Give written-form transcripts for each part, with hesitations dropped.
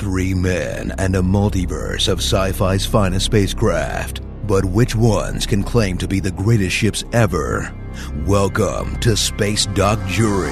Three men and a multiverse of sci-fi's finest spacecraft. But which ones can claim to be the greatest ships ever? Welcome to Space Doc Jury.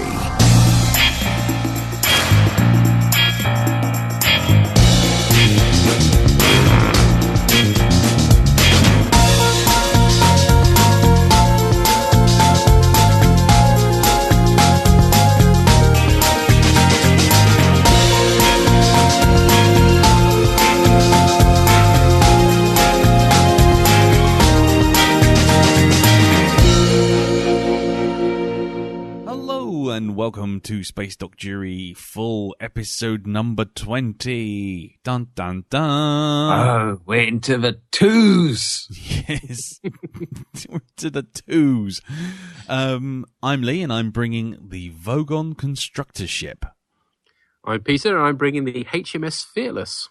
Welcome to Space Doc Jury, full episode number 20. Dun dun dun. Oh, we're into the twos. Yes, we're to the twos. I'm Lee, and I'm bringing the Vogon constructor ship. I'm Peter, and I'm bringing the HMS Fearless.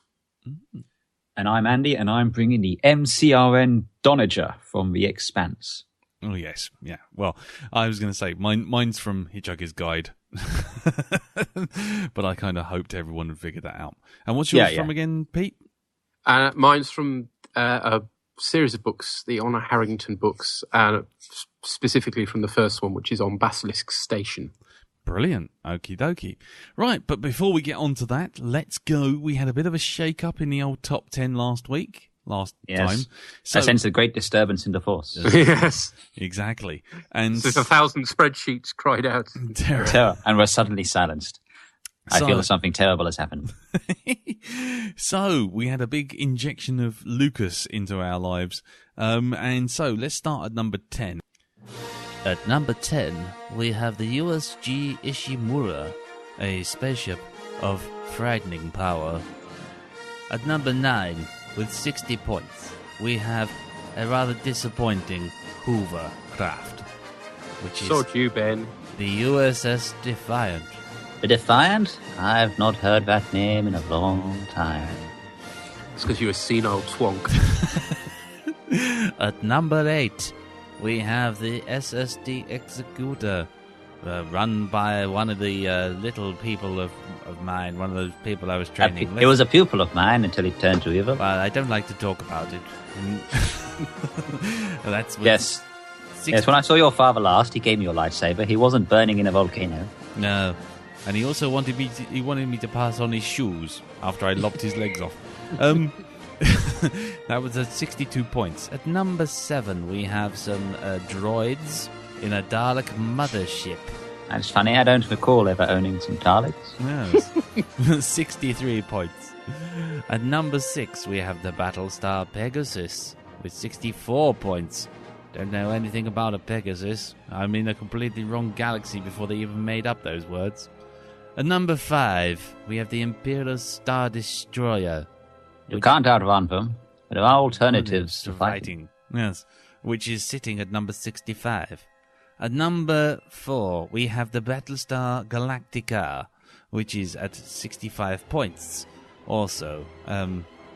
And I'm Andy, and I'm bringing the MCRV Donnager from the Expanse. Oh, yes. Yeah. Well, I was going to say, mine's from Hitchhiker's Guide. But I kind of hoped everyone would figure that out. And what's yours from again, Pete? Mine's from a series of books, the Honour Harrington books, specifically from the first one, which is on Basilisk Station. Brilliant. Okie dokie. Right, but before we get on to that, let's go. We had a bit of a shake-up in the old top 10 last time. So, I sense a great disturbance in the force. Yes. Exactly. And there's 1,000 spreadsheets cried out. Terror. And we're suddenly silenced. I feel that something terrible has happened. So, we had a big injection of Lucas into our lives. And so, let's start at number 10. At number 10, we have the USG Ishimura, a spaceship of frightening power. At number 9, with 60 points, we have a rather disappointing Hoover craft, which is Ben. The USS Defiant. The Defiant? I've not heard that name in a long time. It's because you're a senile twonk. At number 8, we have the SSD Executor, run by one of the little people of mine, one of those people I was training. It was a pupil of mine until he turned to evil. Well, I don't like to talk about it. Yes, when I saw your father last, he gave me your lightsaber. He wasn't burning in a volcano. No, and he also wanted me to pass on his shoes after I lopped his legs off. That was at 62 points. At number 7, we have some droids in a Dalek mothership. That's funny, I don't recall ever owning some Daleks. Yes. 63 points. At number 6, we have the Battlestar Pegasus with 64 points. Don't know anything about a Pegasus. I'm in a completely wrong galaxy before they even made up those words. At number 5, we have the Imperial Star Destroyer. You can't outrun them. There are alternatives to fighting. Yes, which is sitting at number 65. At number 4, we have the Battlestar Galactica, which is at 65 points. Also,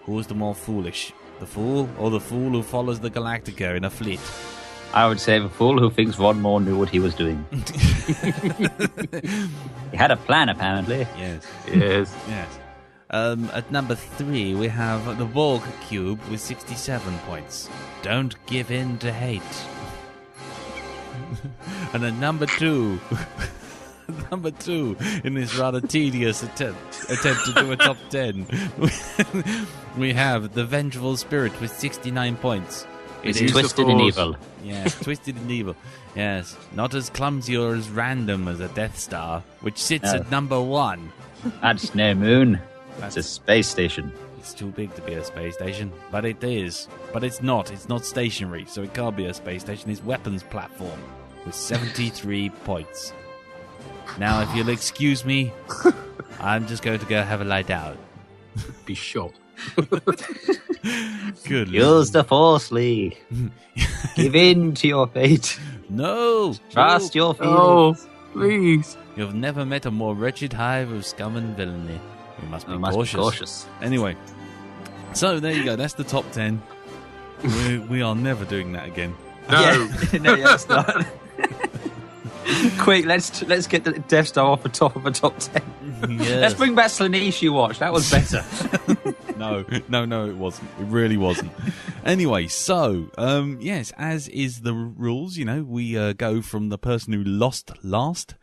who's the more foolish? The fool or the fool who follows the Galactica in a fleet? I would say the fool who thinks Ron Moore knew what he was doing. He had a plan, apparently. Yes. At number 3, we have the Borg Cube with 67 points. Don't give in to hate. And at number 2, in this rather tedious attempt to do a top 10, we have the Vengeful Spirit with 69 points. It is twisted in evil. Yes, twisted in evil. Yes, not as clumsy or as random as a Death Star, which sits at number 1. That's no moon. That's a space station. It's too big to be a space station, but it is. But it's not. It's not stationary, so it can't be a space station. It's weapons platform with 73 points. Now, if you'll excuse me, I'm just going to go have a lie down. Be shot. Good. Use the Force, Lee. Give in to your fate. No. Trust your feelings. Oh, please. You've never met a more wretched hive of scum and villainy. We must be cautious. Anyway, so there you go. That's the top 10. We are never doing that again. No. No, it's not. Quick, let's get the Death Star off the top of a top 10. Yes. Let's bring back Slaanesh you watched. That was better. No, it wasn't. It really wasn't. Anyway, so, yes, as is the rules, we go from the person who lost last,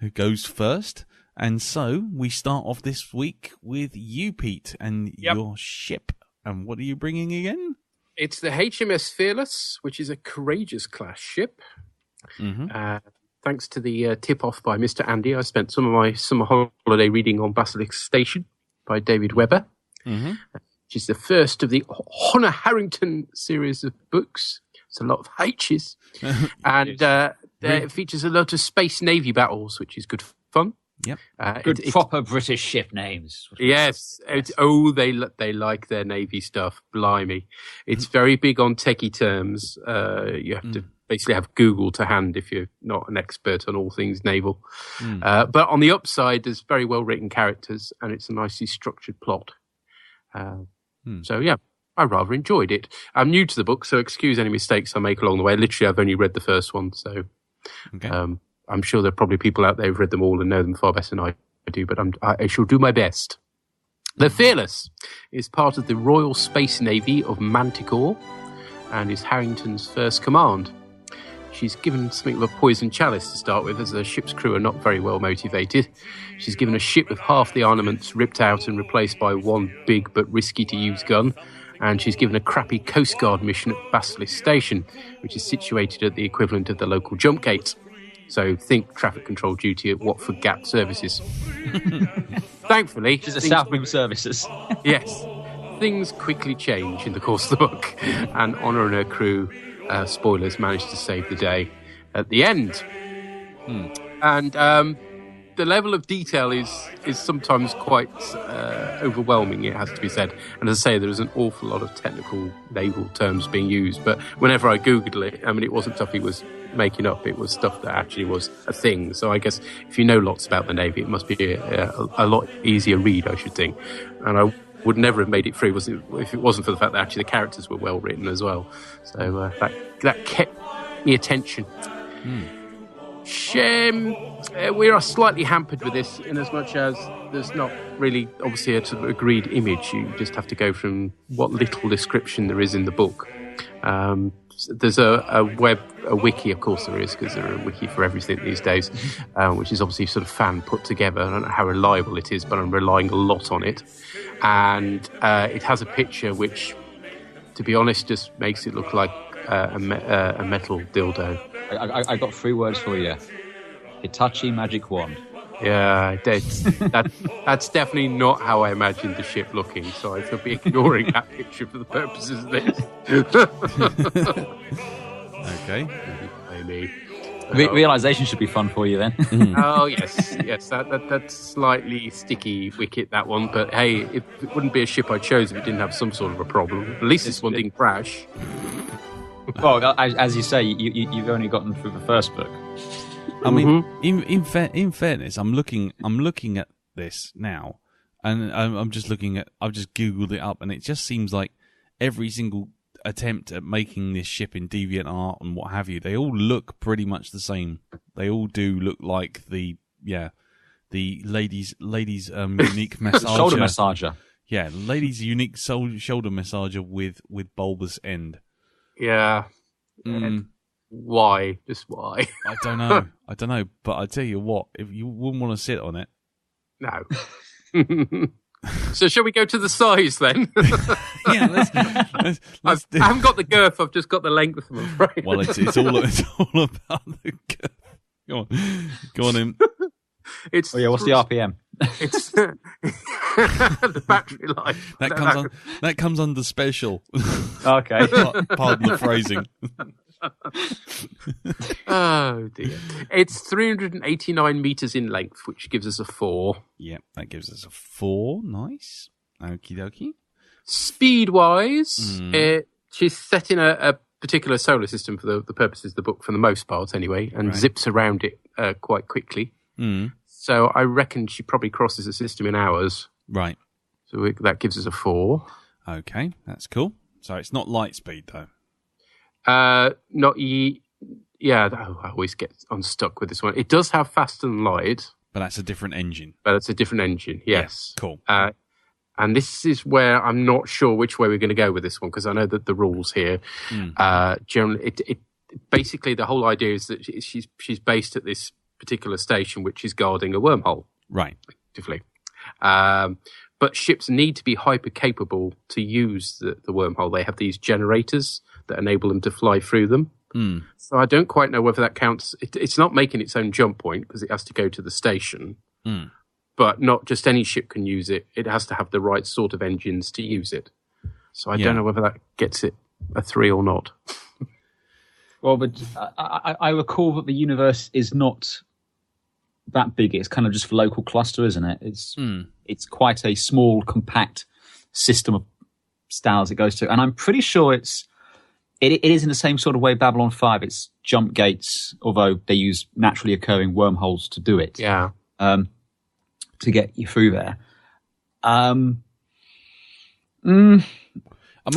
who goes first. And so, we start off this week with you, Pete, and your ship. And what are you bringing again? It's the HMS Fearless, which is a courageous class ship. Mm-hmm. Thanks to the tip-off by Mr. Andy, I spent some of my summer holiday reading on Basilisk Station by David Webber, which is the first of the Honour Harrington series of books. It's a lot of H's. And it features a lot of Space Navy battles, which is good fun. Yep. Good proper British ship names. Yes. They like their Navy stuff. Blimey. It's very big on techie terms. You have to basically have Google to hand if you're not an expert on all things naval. But on the upside, there's very well written characters and it's a nicely structured plot. So, yeah, I rather enjoyed it. I'm new to the book, so excuse any mistakes I make along the way. Literally, I've only read the first one, so I'm sure there are probably people out there who've read them all and know them far better than I do, but I shall do my best. The Fearless is part of the Royal Space Navy of Manticore and is Harrington's first command. She's given something of a poison chalice to start with, as the ship's crew are not very well motivated. She's given a ship with half the armaments ripped out and replaced by one big but risky-to-use gun, and she's given a crappy Coast Guard mission at Basilisk Station, which is situated at the equivalent of the local jump gate. So think traffic control duty at Watford Gap Services. Thankfully... Which is the Southwing Services. Yes. Things quickly change in the course of the book, and Honour and her crew, spoilers, managed to save the day at the end. And the level of detail is sometimes quite overwhelming, it has to be said. And as I say, there's an awful lot of technical naval terms being used, but whenever I Googled it, I mean, it wasn't stuff he was making up, it was stuff that actually was a thing. So I guess if you know lots about the Navy, it must be a lot easier read, I should think. And I would never have made it through if it wasn't for the fact that actually the characters were well written as well. So that kept me attention. We are slightly hampered with this in as much as there's not really obviously a sort of agreed image. You just have to go from what little description there is in the book. There's a wiki, of course there is, because there are a wiki for everything these days, which is obviously sort of fan put together. I don't know how reliable it is, but I'm relying a lot on it. And it has a picture which, to be honest, just makes it look like a metal dildo. I got 3 words for you. Hitachi Magic Wand. Yeah, that's definitely not how I imagined the ship looking, so I shall be ignoring that picture for the purposes of this. Okay. Maybe. Realisation should be fun for you then. Oh, yes, that's slightly sticky wicket, that one, but hey, it wouldn't be a ship I chose if it didn't have some sort of a problem. At least this one didn't crash. Well, as you say, you've only gotten through the first book. I mean, in fairness, I'm looking at this now, and I've just Googled it up, and it just seems like every single attempt at making this ship in DeviantArt and what have you, they all look pretty much the same. They all do look like the ladies' unique massager. Shoulder massager. Yeah, ladies' unique shoulder massager with bulbous end. Yeah. Why? Just why? I don't know. But I tell you what, if you wouldn't want to sit on it. No. So shall we go to the size then? Yeah, let's I haven't got the girth. I've just got the length. I'm afraid. Well, it's all about the girth. Go on in. It's what's the RPM? It's the battery life. That comes under special. Okay. Pardon the phrasing. Oh dear. It's 389 meters in length, which gives us a 4. Yep, that gives us a 4. Nice. Okie dokie. Speed wise, she's set in a particular solar system for the purposes of the book, for the most part anyway, and zips around it quite quickly. So I reckon she probably crosses the system in hours. Right. So that gives us a 4. Okay, that's cool. So it's not light speed though. Yeah, I always get unstuck with this one. It does have fast and light. But that's a different engine. But it's a different engine, yes. Yeah, cool. And this is where I'm not sure which way we're going to go with this one, because I know that the rules here, generally, basically the whole idea is that she's based at this particular station, which is guarding a wormhole. Right. Effectively. But ships need to be hyper capable to use the wormhole. They have these generators that enable them to fly through them. So I don't quite know whether that counts. It's not making its own jump point because it has to go to the station. But not just any ship can use it. It has to have the right sort of engines to use it. So I don't know whether that gets it a 3 or not. Well, but I recall that the universe is not that big. It's kind of just a local cluster, isn't it? It's quite a small, compact system of stars it goes to. And I'm pretty sure it is in the same sort of way Babylon 5. It's jump gates, although they use naturally occurring wormholes to do it. Yeah. To get you through there. I mean,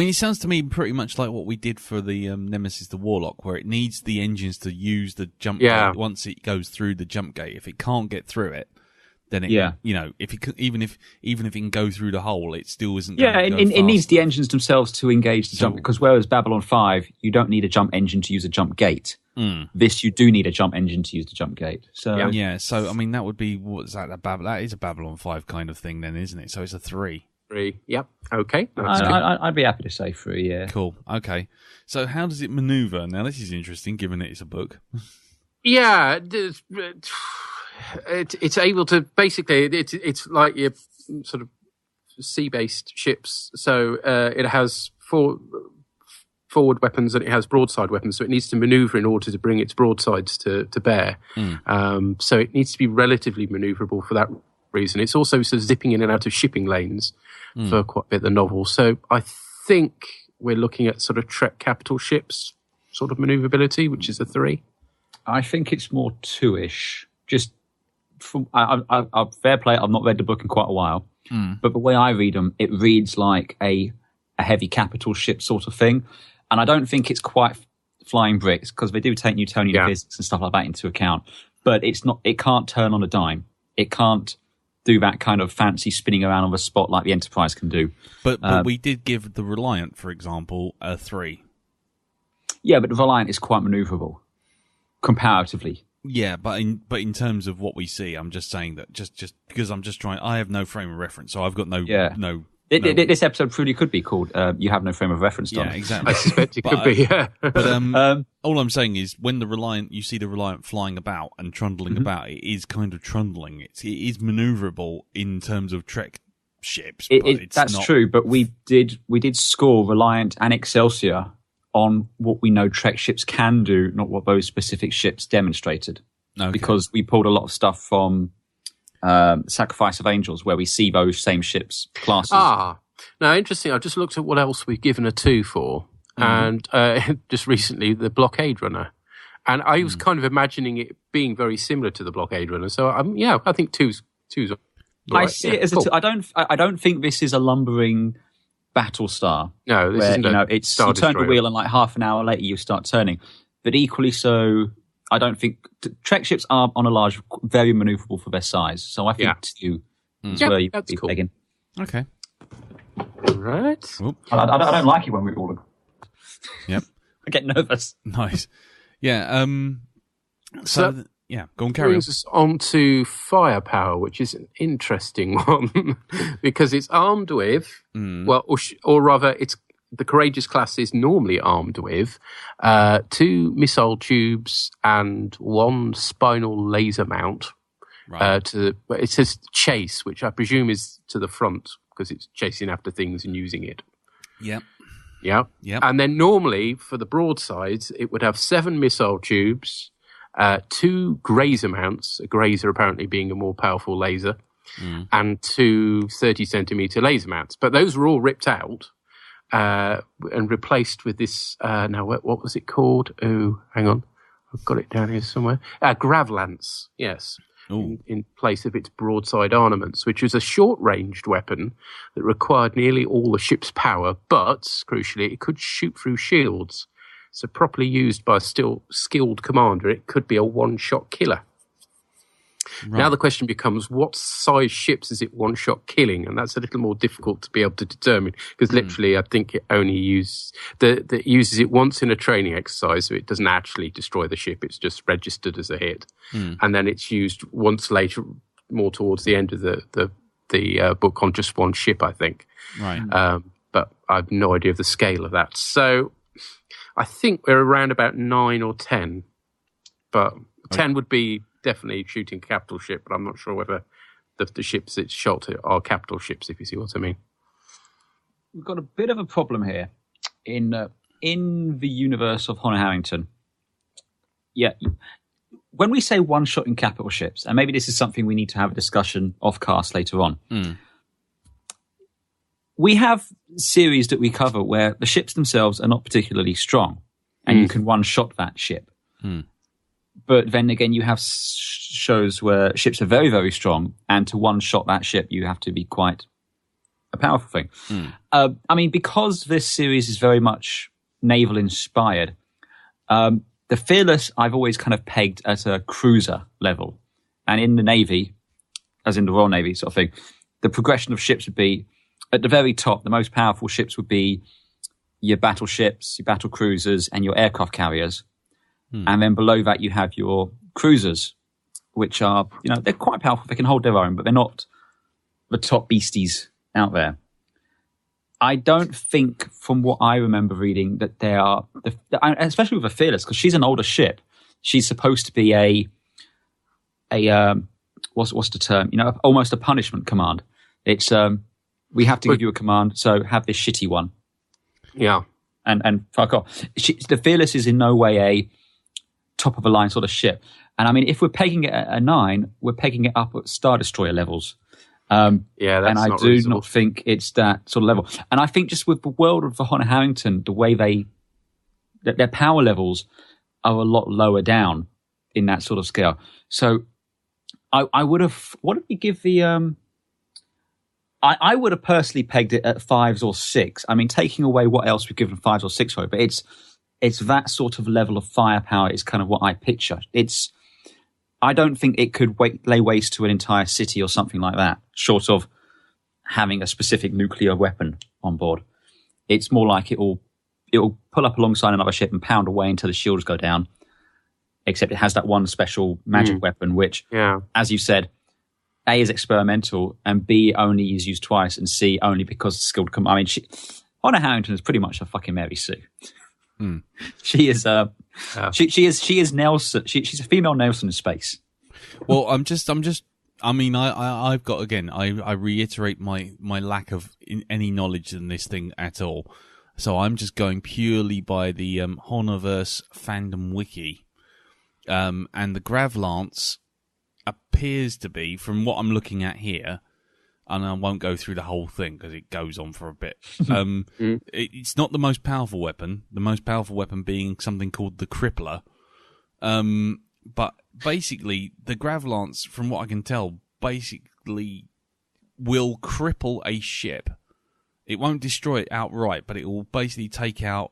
it sounds to me pretty much like what we did for the Nemesis the Warlock, where it needs the engines to use the jump gate once it goes through the jump gate. If it can't get through it, then it, if it even if it can go through the hole, it still isn't. It needs the engines themselves to engage the jump, because whereas Babylon 5, you don't need a jump engine to use a jump gate. This, you do need a jump engine to use the jump gate. So so I mean, that would be that is a Babylon 5 kind of thing, then, isn't it? So it's a 3. 3. Yep. Okay. I'd be happy to say 3. Yeah. Cool. Okay. So how does it maneuver? Now this is interesting, given it's a book. Yeah. It's able to basically. It's like your sort of sea-based ships. So it has forward weapons and it has broadside weapons, so it needs to maneuver in order to bring its broadsides to bear. So it needs to be relatively maneuverable for that reason. It's also sort of zipping in and out of shipping lanes for quite a bit of the novel. So I think we're looking at sort of Trek capital ships sort of maneuverability, which is a 3. I think it's more 2-ish. Just from fair play, I've not read the book in quite a while, but the way I read them, it reads like a heavy capital ship sort of thing. And I don't think it's quite flying bricks, because they do take Newtonian physics and stuff like that into account. But it's not. It can't turn on a dime. It can't do that kind of fancy spinning around on the spot like the Enterprise can do. But we did give the Reliant, for example, a 3. Yeah, but the Reliant is quite manoeuvrable, comparatively. Yeah, but in terms of what we see, I'm just saying that just because I'm just trying. I have no frame of reference, so I've got no. This episode truly could be called "You Have No Frame of Reference." Don. Yeah, exactly. I suspect it could be. Yeah. But all I'm saying is, when you see the Reliant flying about and trundling about, it is kind of trundling. It is manoeuvrable in terms of Trek ships. That's not true. But we did score Reliant and Excelsior on what we know Trek ships can do, not what those specific ships demonstrated. Okay. Because we pulled a lot of stuff from Sacrifice of Angels, where we see those same ships classes. Now interesting. I've just looked at what else we've given a 2 for, and just recently the Blockade Runner, and I was kind of imagining it being very similar to the Blockade Runner. So I think two's. Right. I see it as a 2. I don't think this is a lumbering battle star. No, this isn't. It's you turn the wheel and like half an hour later you start turning. But equally so, I don't think Trek ships are on a large, very manoeuvrable for their size. So I think 2 is where you'd be pegging. Okay. Right. I don't like it when we all. Yep. I get nervous. Nice. Yeah. So go on, carry on. Brings us on to Firepower, which is an interesting one because it's armed with, or rather, it's the Courageous class is normally armed with 2 missile tubes and 1 spinal laser mount. Right. It says chase, which I presume is to the front because it's chasing after things and using it. Yep. Yeah. Yep. And then normally for the broadsides, it would have 7 missile tubes, 2 grazer mounts, a grazer apparently being a more powerful laser, and 2 30-centimeter laser mounts. But those were all ripped out and replaced with this, now what was it called? Oh, hang on. I've got it down here somewhere. Gravlance, yes. In place of its broadside armaments, which was a short-ranged weapon that required nearly all the ship's power, but, crucially, it could shoot through shields. So properly used by a still skilled commander, it could be a one-shot killer. Right. Now the question becomes, what size ships is it one-shot killing? And that's a little more difficult to be able to determine, because literally I think it only uses it once in a training exercise, so it doesn't actually destroy the ship. It's just registered as a hit. And then it's used once later, more towards the end of the book, on just one ship, I think. Right. But I have no idea of the scale of that. So I think we're around about 9 or 10. But 10 would be definitely shooting a capital ship, but I'm not sure whether the ships it's shot are capital ships, if you see what I mean. We've got a bit of a problem here in the universe of Honour Harrington. Yeah, when we say one-shot in capital ships, and maybe this is something we need to have a discussion off-cast later on, we have series that we cover where the ships themselves are not particularly strong, and you can one-shot that ship. But then again, you have shows where ships are very, very strong, and to one-shot that ship, you have to be quite a powerful thing. I mean, because this series is very much naval-inspired, the Fearless I've always kind of pegged at a cruiser level. And in the Navy, as in the Royal Navy sort of thing, the progression of ships would be, at the very top, the most powerful ships would be your battleships, your battle cruisers, and your aircraft carriers. And then below that, you have your cruisers, which are, they're quite powerful. They can hold their own, but they're not the top beasties out there. I don't think, from what I remember reading, that they are, especially with a Fearless, because she's an older ship. She's supposed to be what's the term? Almost a punishment command. It's, we have to give you a command, so have this shitty one. Yeah. And fuck off. The Fearless is in no way a top of the line sort of ship. And I mean, if we're pegging it at a 9, we're pegging it up at Star Destroyer levels. That's and I do reasonable. not think it's that sort of level. And I think just with the world of the Honour Harrington, the way their power levels are a lot lower down in that sort of scale. So I would have, what did we give the, I would have personally pegged it at 5s or 6. I mean, taking away what else we've given 5s or 6 for it, but it's that sort of level of firepower is kind of what I picture. I don't think it could lay waste to an entire city or something like that, short of having a specific nuclear weapon on board. It's more like it'll pull up alongside another ship and pound away until the shields go down, except it has that one special magic weapon, which, as you said, A, is experimental, and B, only is used twice, and C, only because it's skilled. I mean, Honour Harrington is pretty much a fucking Mary Sue. She is she is Nelson. She's a female Nelson in space. Well, I mean, I've got, again, I reiterate my lack of any knowledge in this thing at all. So I'm just going purely by the Honorverse fandom wiki, and the Gravlance appears to be, from what I'm looking at here, and I won't go through the whole thing because it goes on for a bit. It's not the most powerful weapon. The most powerful weapon being something called the Crippler. But basically, the Gravlance, from what I can tell, basically will cripple a ship. It won't destroy it outright, but it will basically take out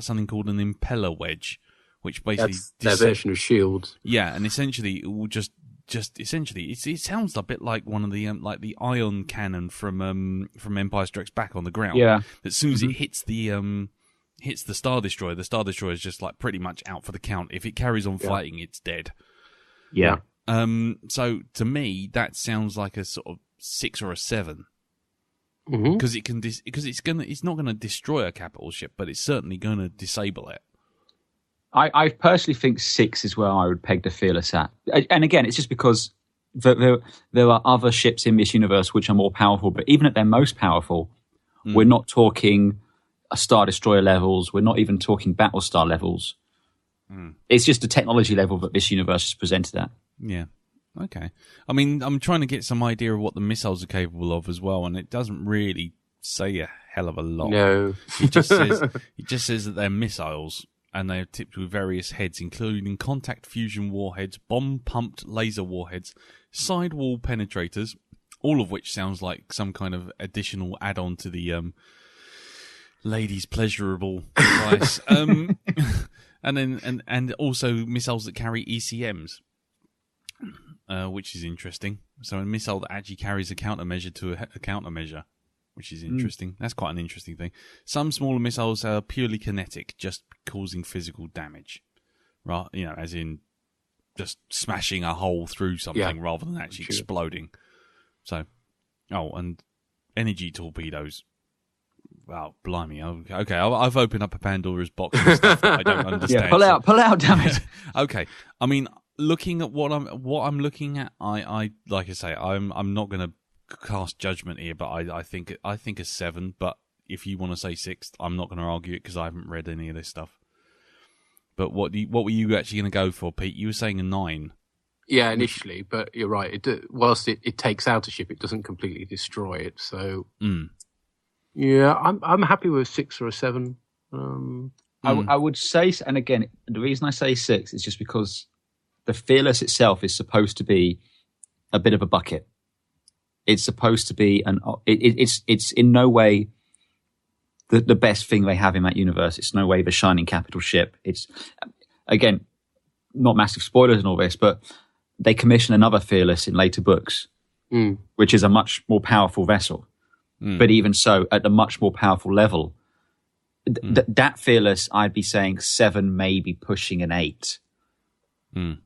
something called an impeller wedge, which basically that's their version of shields. Yeah, and essentially it will just essentially, it sounds a bit like one of the like the ion cannon from Empire Strikes Back on the ground. Yeah. As soon as it hits the Star Destroyer is just like pretty much out for the count. If it carries on fighting, it's dead. Yeah. So to me, that sounds like a sort of 6 or a 7. Because it's not gonna destroy a capital ship, but it's certainly gonna disable it. I personally think 6 is where I would peg the Fearless at. And again, it's just because there are other ships in this universe which are more powerful, but even at their most powerful, we're not talking Star Destroyer levels, we're not even talking Battlestar levels. It's just the technology level that this universe is presented at. Yeah. Okay. I mean, I'm trying to get some idea of what the missiles are capable of as well, and it doesn't really say a hell of a lot. No. It just says that they're missiles, and they are tipped with various heads, including contact fusion warheads, bomb-pumped laser warheads, sidewall penetrators, all of which sounds like some kind of additional add-on to the ladies' pleasurable device. And then and also missiles that carry ECMs, which is interesting. So a missile that actually carries a countermeasure to a countermeasure, which is interesting. That's quite an interesting thing. Some smaller missiles are purely kinetic, just causing physical damage, right? As in just smashing a hole through something rather than actually exploding. So, and energy torpedoes. Wow, blimey. Okay, I've opened up a Pandora's box of stuff that I don't understand. Yeah, pull out, damn it. Okay, I mean, looking at what I'm looking at, I like I say, I'm not going to cast judgment here, but I think a 7. But if you want to say 6, I'm not going to argue it because I haven't read any of this stuff. But what were you actually going to go for, Pete? You were saying a 9. Yeah, initially, but you're right. Whilst it takes out a ship, it doesn't completely destroy it. So, yeah, I'm happy with a 6 or a 7. I would say, and again, the reason I say 6 is just because the Fearless itself is supposed to be a bit of a bucket. It's supposed to be it's in no way the best thing they have in that universe. It's no way the shining capital ship. It's, again, not massive spoilers and all this, but they commission another Fearless in later books, which is a much more powerful vessel. But even so, at a much more powerful level, that Fearless, I'd be saying 7, maybe pushing an 8.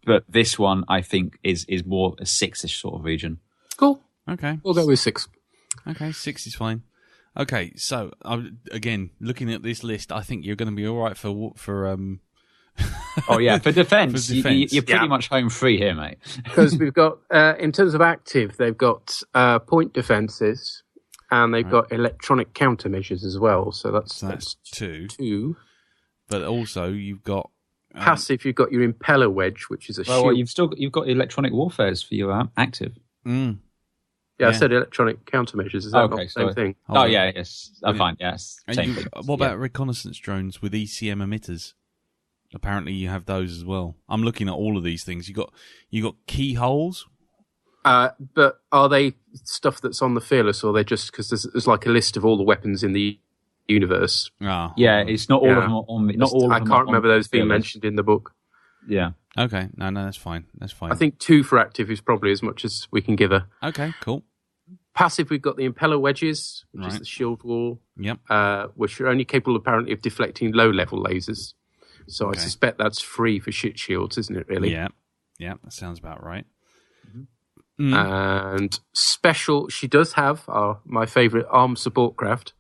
But this one, I think, is more a 6-ish sort of region. Cool. Okay. We'll go with 6. Okay, 6 is fine. Okay, so again, looking at this list, I think you're going to be all right for Oh yeah, for defence, you're pretty much home free here, mate. Because we've got, in terms of active, they've got point defences, and they've got electronic countermeasures as well. So that's 2. But also you've got passive. You've got your impeller wedge, which is a shield. Well, you've got electronic warfares for your active. Yeah, I said electronic countermeasures. Is that not the same thing? Oh, yeah, yes. Fine, yes. Same thing. What about reconnaissance drones with ECM emitters? Apparently you have those as well. I'm looking at all of these things. You got keyholes. But are they stuff that's on the Fearless, or are they just because there's like a list of all the weapons in the universe? Yeah, it's not all of them on. Not all. I can't remember those being mentioned in the book. Yeah. Okay. No, that's fine. That's fine. I think 2 for active is probably as much as we can give her. Okay, cool. Passive, we've got the impeller wedges, which is the shield wall. Yep. Which are only capable, apparently, of deflecting low-level lasers. So I suspect that's free for shit shields, isn't it, really? Yeah. Yeah, that sounds about right. And special, she does have my favourite armed support craft.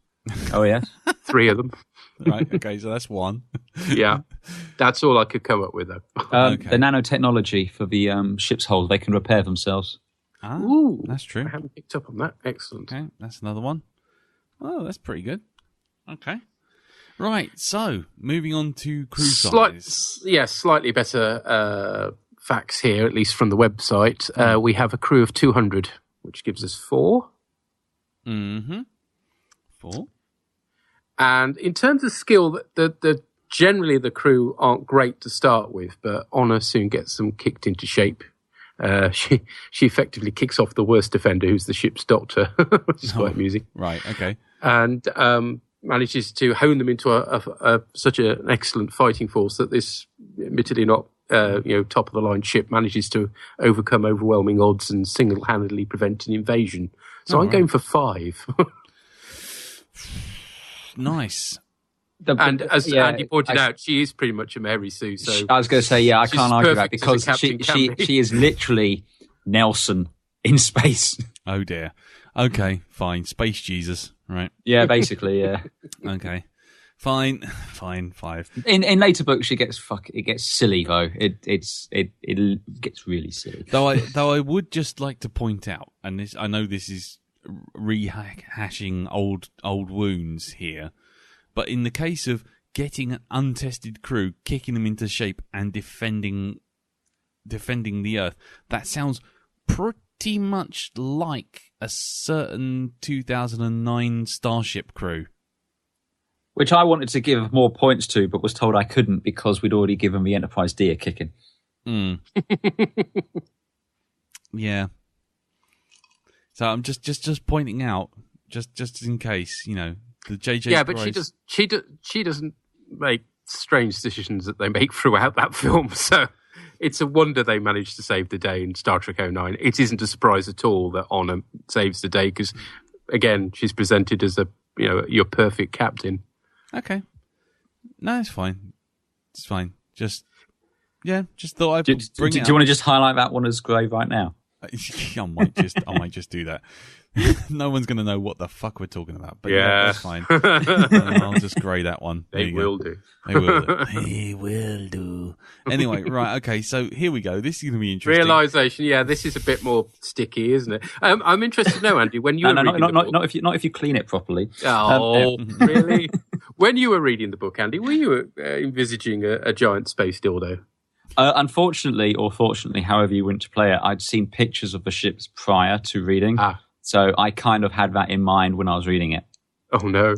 Oh, yeah? 3 of them. Right, okay, so that's 1. Yeah. That's all I could come up with, though. The nanotechnology for the ship's hull, they can repair themselves. Ah, Ooh, that's true. I haven't picked up on that. Excellent. Okay, that's another one. Oh, that's pretty good. Okay. Right, so moving on to crew size. Slightly better facts here, at least from the website. We have a crew of 200, which gives us 4. 4. And in terms of skill, generally the crew aren't great to start with, but Honour soon gets them kicked into shape. She effectively kicks off the worst defender, who's the ship's doctor, which is quite amusing. Right, okay. And manages to hone them into such an excellent fighting force that this, admittedly not top of the line ship, manages to overcome overwhelming odds and single-handedly prevent an invasion. So I'm going for 5. Nice. And as Andy pointed out, she is pretty much a Mary Sue. So I was going to say, I can't argue that because she is literally Nelson in space. Oh dear. Okay, fine. Space Jesus, right? Yeah, basically, yeah. Okay, fine. 5. In later books, it gets silly though. It gets really silly. Though I would just like to point out, and this, I know this is rehashing old wounds here. But in the case of getting an untested crew, kicking them into shape, and defending the Earth, that sounds pretty much like a certain 2009 Starship crew. Which I wanted to give more points to, but was told I couldn't because we'd already given the Enterprise D a kicking. Yeah. So I'm just pointing out, just in case, the JJ. Yeah, but she doesn't make strange decisions that they make throughout that film. So it's a wonder they managed to save the day in Star Trek 09. It isn't a surprise at all that Honour saves the day because, again, she's presented as your perfect captain. Okay. No, it's fine. It's fine. Just thought I'd bring it up. Do you want to just highlight that one as grey right now? I might just do that. No one's going to know what the fuck we're talking about. But that's fine. I'll just grey that one. They will do. They will do. Anyway, right, okay, so here we go. This is going to be interesting. Realisation, this is a bit more sticky, isn't it? I'm interested to know, Andy, when you were reading the book... Not if you clean it properly. Oh, really? When you were reading the book, Andy, were you envisaging a giant space dildo? Unfortunately, or fortunately, however you want to play it, I'd seen pictures of the ships prior to reading. So I kind of had that in mind when I was reading it. Oh, no.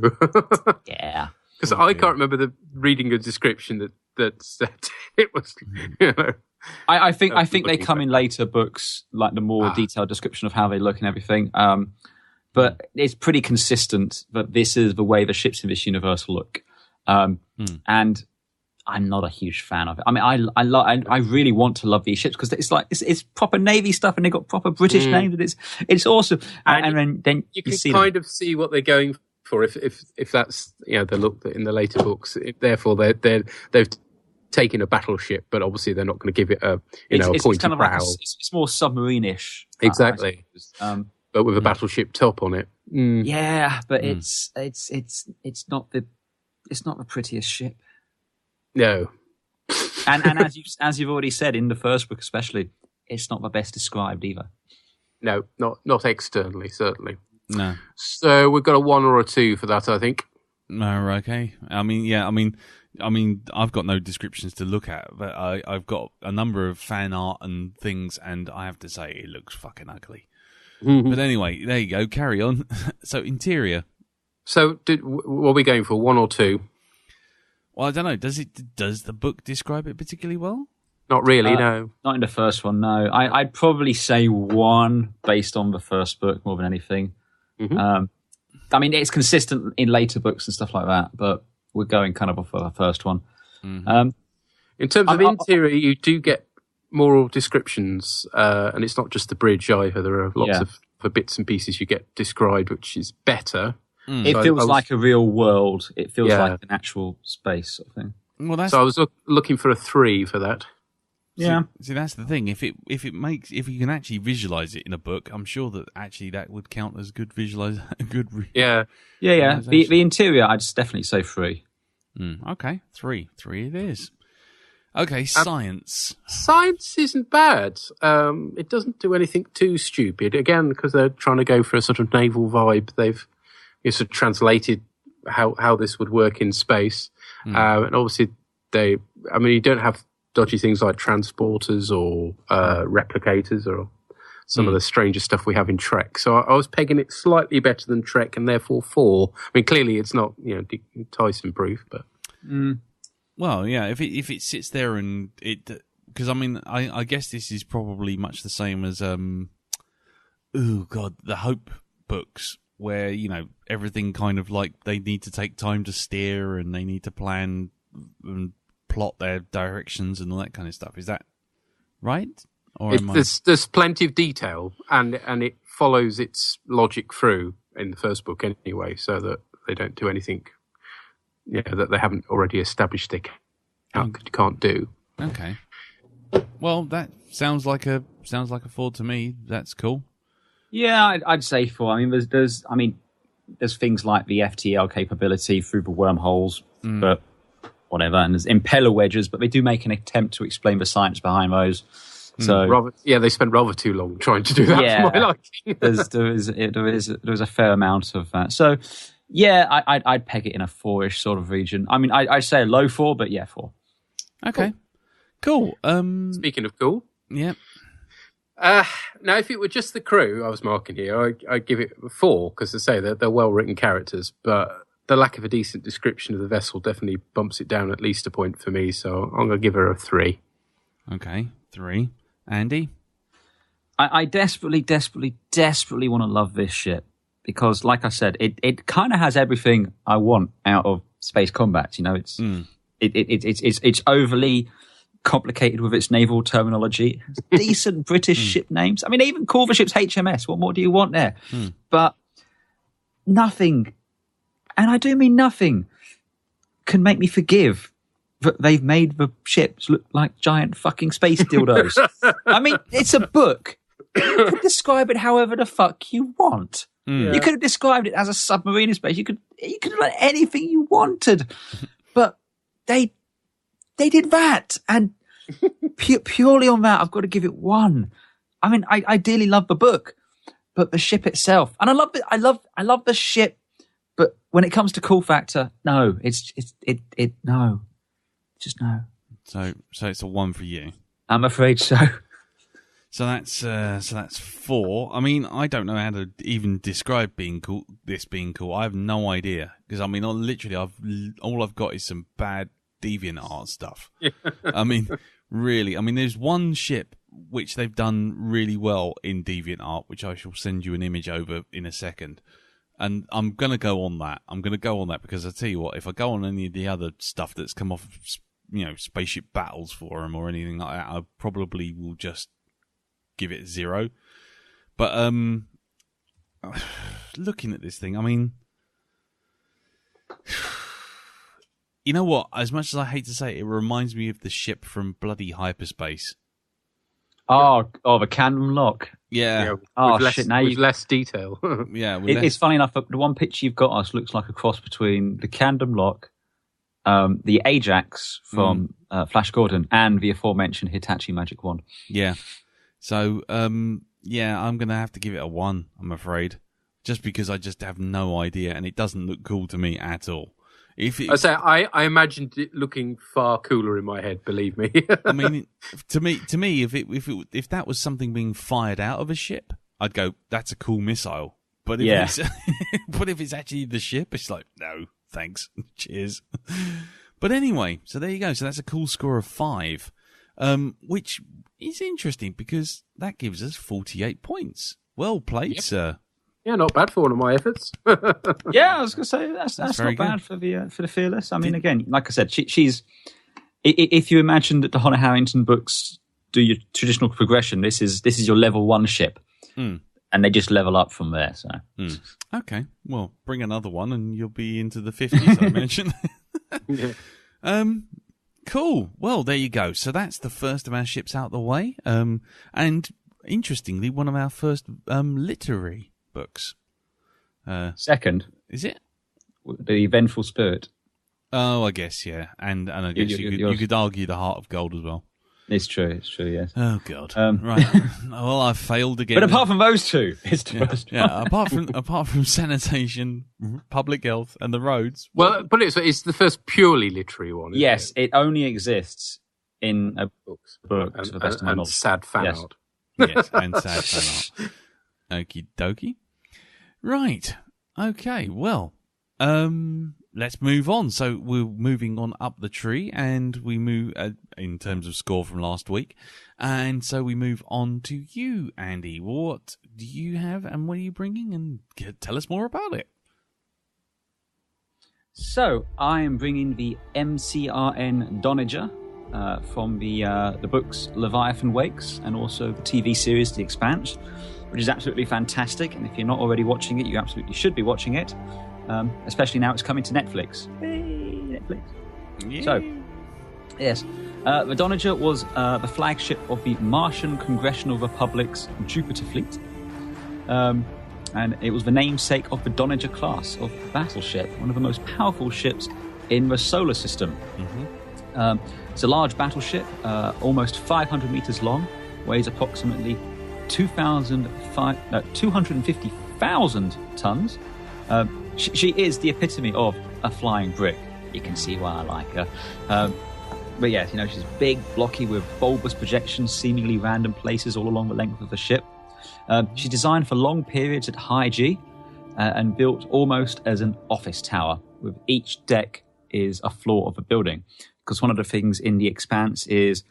Yeah. Because I can't remember reading a description that said it was, I think they come in later books, like the more detailed description of how they look and everything. But it's pretty consistent that this is the way the ships in this universe look. And I'm not a huge fan of it. I mean, I really want to love these ships because it's like it's proper Navy stuff and they've got proper British names and it's awesome. And then you can kind of see what they're going for if that's the look in the later books. Therefore, they've taken a battleship, but obviously they're not going to give it a pointy kind of prow. Like it's more submarine-ish. Exactly. But with a battleship top on it. Yeah, but it's not the prettiest ship. No. and as you've already said in the first book especially, it's not the best described either. No, not externally, certainly. No. So we've got a 1 or a 2 for that, I think. No, okay. I mean, I've got no descriptions to look at, but I've got a number of fan art and things, and I have to say it looks fucking ugly. But anyway, there you go. Carry on. So interior. So what are we going for? 1 or 2? Well, I don't know. Does the book describe it particularly well? Not really, no. Not in the first one, no. I'd probably say 1 based on the first book more than anything. I mean, it's consistent in later books and stuff like that, but we're going kind of off of the first one. In terms of interior, you do get moral descriptions, and it's not just the bridge either. There are lots of bits and pieces you get described, which is better. It feels like a real world. It feels like an actual space sort of thing. Well, so I was looking for a 3 for that. Yeah. See, that's the thing. If you can actually visualize it in a book, I'm sure that actually that would count as good Yeah. The interior, I'd definitely say 3. Okay, 3 it is. Okay, science. Science isn't bad. It doesn't do anything too stupid. Again, because they're trying to go for a sort of naval vibe, they've sort of translated how this would work in space. And obviously, you don't have dodgy things like transporters or replicators or some of the stranger stuff we have in Trek. So I was pegging it slightly better than Trek and therefore 4. I mean, clearly it's not Tyson proof, but... Well, yeah, if it sits there and it... Because, I mean, I guess this is probably much the same as, the Hope books, where, everything kind of like they need to take time to steer and they need to plan and plot their directions and all that kind of stuff. Is that right? Or there's plenty of detail and it follows its logic through in the first book anyway, so that they don't do anything that they haven't already established they can't do. Okay. Well, that sounds like a 4 to me. That's cool. Yeah, I'd say 4. I mean, there's things like the FTL capability through the wormholes, but whatever. And there's impeller wedges, but they do make an attempt to explain the science behind those. So they spent rather too long trying to do that. Yeah, for my liking. there is a fair amount of that. So yeah, I'd peg it in a 4-ish sort of region. I mean, I'd say a low 4, but yeah, 4. Okay, cool. Speaking of cool, yeah. Now, if it were just the crew I was marking here, I'd give it a 4, because as I say, they're well-written characters, but the lack of a decent description of the vessel definitely bumps it down at least a point for me, so I'm going to give her a 3. Okay, 3. Andy? I desperately want to love this ship, because, like I said, it kind of has everything I want out of space combat. It's It's overly complicated with its naval terminology. Decent British ship names. I mean, even call the ships HMS. What more do you want there? But nothing, and I do mean nothing, can make me forgive that they've made the ships look like giant fucking space dildos. I mean, it's a book. You could describe it however the fuck you want. Yeah. You could have described it as a submarine in space. You could have done anything you wanted, but they did that, and purely on that, I've got to give it 1. I mean, I ideally love the book, but the ship itself, and I love it. I love the ship, but when it comes to cool factor, no, no, just no. So it's a 1 for you. I'm afraid so. So that's 4. I mean, I don't know how to even describe being cool. This being cool, I have no idea, because I mean, all I've got is some bad DeviantArt stuff. I mean, really. I mean, there's one ship which they've done really well in DeviantArt, which I shall send you an image over in a second. And I'm gonna go on that. Because I tell you what, if I go on any of the other stuff that's come off, Spaceship Battles forum or anything like that, I probably will just give it 0. But looking at this thing, I mean, you know what? As much as I hate to say it, it reminds me of the ship from bloody Hyperspace. Oh, the Cannon Lock. Yeah. Shit! Now with less detail. Yeah. It's funny enough. The one picture you've got us looks like a cross between the Candom Lock, the Ajax from Flash Gordon, and the aforementioned Hitachi Magic Wand. Yeah. So, I'm going to have to give it a 1, I'm afraid. Just because I just have no idea, and it doesn't look cool to me at all. I imagined it looking far cooler in my head, believe me. I mean, to me, if that was something being fired out of a ship, I'd go, that's a cool missile. But if it's actually the ship, it's like, no, thanks. Cheers. But anyway, so there you go. So that's a cool score of 5. Which is interesting because that gives us 48 points. Well played, sir. Yeah, not bad for one of my efforts. Yeah, I was going to say that's not bad for the Fearless. I mean, again, like I said, she's. If you imagine that the Honour Harrington books do your traditional progression, this is your level 1 ship, and they just level up from there. So okay, well, bring another one, and you'll be into the 50s. I mentioned. Yeah. Cool. Well, there you go. So that's the first of our ships out the way. And interestingly, one of our first literary books. Second, is it? The Vengeful Spirit. Oh, I guess, yeah. And I guess you could argue the Heart of Gold as well. It's true, yes. Oh, God. Right. Well, I've failed again. But apart from those two, it's the first one. Yeah, apart from sanitation, public health, and the roads. Well, but it's the first purely literary one, isn't yes, it only exists in a book, to the best of my knowledge. Sad fan art. Yes, and sad fan art. Okie dokie. Right. Okay, well, let's move on. So we're moving on up the tree, and we move in terms of score from last week. And so we move on to you, Andy. What do you have, and what are you bringing? And tell us more about it. So I am bringing the MCRV Donnager from the books Leviathan Awakes, and also the TV series The Expanse, which is absolutely fantastic. And if you're not already watching it, you absolutely should be watching it. Especially now it's coming to Netflix. Hey, Netflix. Yeah. So, yes. The Donnager was the flagship of the Martian Congressional Republic's Jupiter fleet. And it was the namesake of the Donnager class of battleship, one of the most powerful ships in the solar system. Mm-hmm. It's a large battleship, almost 500 meters long, weighs approximately 250,000 tons. She is the epitome of a flying brick. You can see why I like her. But yes, she's big, blocky, with bulbous projections, seemingly random places all along the length of the ship. She's designed for long periods at high G and built almost as an office tower, with each deck is a floor of a building. Because one of the things in The Expanse is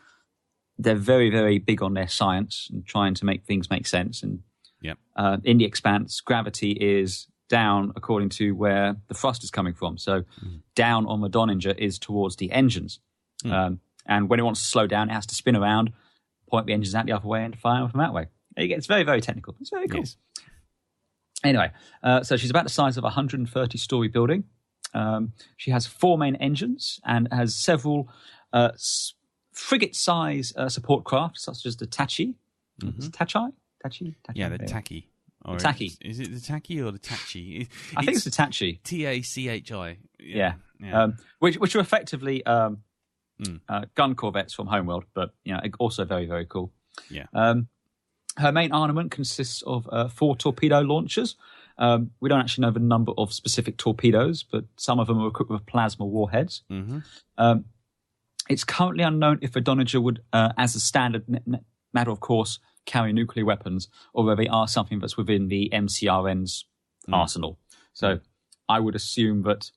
they're very, very big on their science and trying to make things make sense. And in The Expanse, gravity is down according to where the thrust is coming from. So down on the Donnager is towards the engines. And when it wants to slow down, it has to spin around, point the engines out the other way and fire from that way. It's very, very technical. It's very cool. Yes. Anyway, so she's about the size of a 130-story building. She has 4 main engines and has several frigate-size support craft, such as the Tachi. Tachi? Yeah, the Tachi. Or Tachi. Is it the Tachi or the Tachi? I think it's the Tachi. Tachi. Yeah. Which are effectively gun corvettes from Homeworld, but also very, very cool. Yeah. Her main armament consists of 4 torpedo launchers. We don't actually know the number of specific torpedoes, but some of them are equipped with plasma warheads. It's currently unknown if the Donnager would, as a standard matter of course, carry nuclear weapons, or whether they are something that's within the MCRN's arsenal. So I would assume that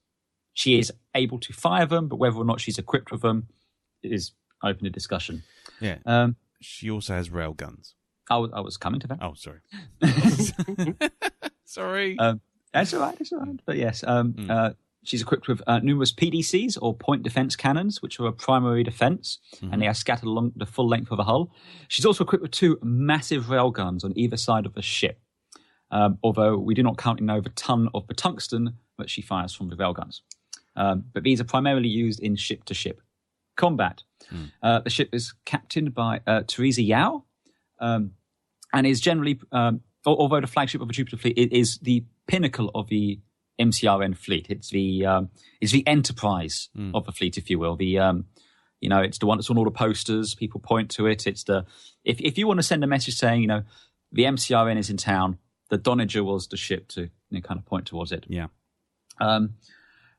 she is able to fire them, but whether or not she's equipped with them is open to discussion. Yeah. She also has rail guns. I was coming to that. Oh, sorry. Sorry. That's all right. But yes, she's equipped with numerous PDCs, or point defense cannons, which are a primary defense, and they are scattered along the full length of the hull. She's also equipped with 2 massive rail guns on either side of the ship, although we do not currently know the ton of the tungsten that she fires from the rail guns. But these are primarily used in ship-to-ship combat. The ship is captained by Teresa Yao, and is generally, although the flagship of the Jupiter fleet, it is the pinnacle of the MCRN fleet. It's the enterprise of the fleet, if you will. It's the one that's on all the posters. People point to it. It's if you want to send a message saying, the MCRN is in town, the Donnager was the ship to kind of point towards it. Yeah.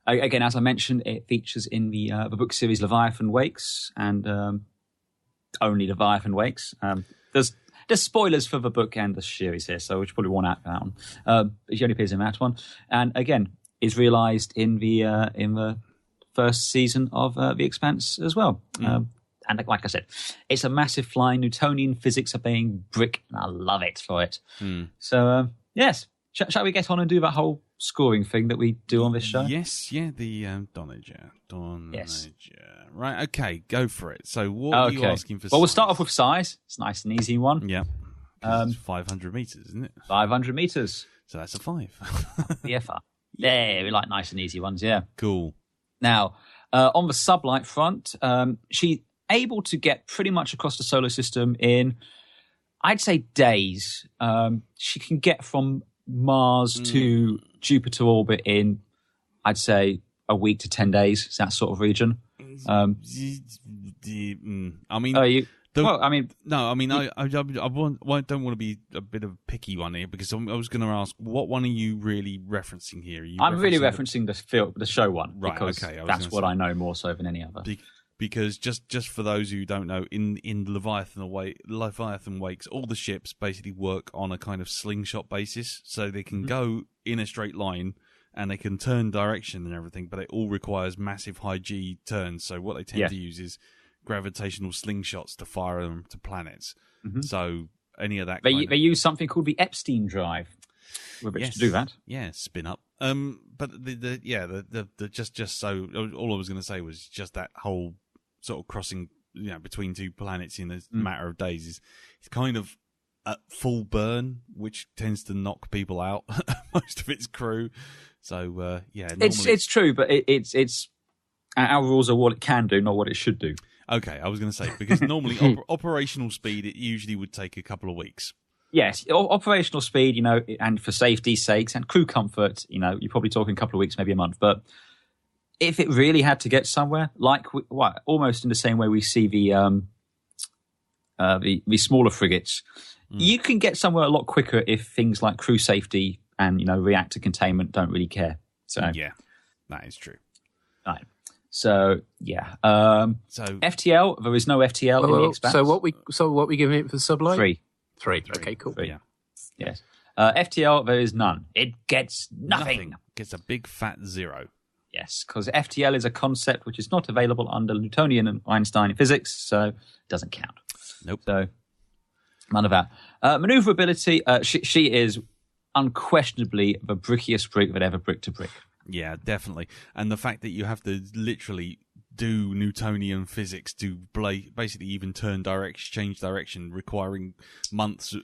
Again, as I mentioned, it features in the book series Leviathan Awakes, and only Leviathan Awakes. There's spoilers for the book and the series here, so we should probably warn out that one. She only appears in that one, and again is realised in the first season of the Expanse as well. And like I said, it's a massive flying Newtonian physics obeying brick, and I love it for it. So yes, shall we get on and do that whole scoring thing that we do on this show? Yes, the Donnager. Yes. Right, okay, go for it. So what are you asking for? Well, we'll start off with size. It's a nice and easy one. Yeah. It's 500 metres, isn't it? 500 metres. So that's a 5. Yeah, we like nice and easy ones, yeah. Cool. Now, on the sublight front, she's able to get pretty much across the solar system in, I'd say, days. She can get from Mars to Jupiter orbit in, I'd say, a week to 10 days. It's that sort of region. I don't want to be a bit of a picky one here, because I was going to ask, what one are you really referencing here? I'm really referencing the show one, right? Because okay, that's what I know more so than any other. Because just for those who don't know, in Leviathan Awakes, all the ships basically work on a kind of slingshot basis, so they can go in a straight line and they can turn direction and everything, but it all requires massive high G turns. So what they tend to use is gravitational slingshots to fire them to planets. So any of that, they use something called the Epstein drive with which to do that. Yeah, spin up. But the just so all I was going to say was just that whole sort of crossing, between 2 planets in a matter of days is kind of at full burn, which tends to knock people out, most of its crew. So normally... it's true, but it's our rules are what it can do, not what it should do. Okay, I was going to say, because normally operational speed, it usually would take a couple of weeks. Yes, operational speed, and for safety's sakes and crew comfort, you're probably talking a couple of weeks, maybe a month. But if it really had to get somewhere, almost in the same way we see the smaller frigates, you can get somewhere a lot quicker if things like crew safety and reactor containment don't really care. So yeah, that is true. Right. So yeah. So FTL, there is no FTL in the Expanse. So what we giving it for the sublight? 3. Okay, cool. 3. Yeah. Yes. FTL, there is none. It gets nothing. Gets a big fat 0. Yes, because FTL is a concept which is not available under Newtonian and Einstein physics, so it doesn't count. Nope. So none of that. Maneuverability, she is unquestionably the brickiest brick that ever bricked a brick. Yeah, definitely. And the fact that you have to literally do Newtonian physics to basically even change direction, requiring months,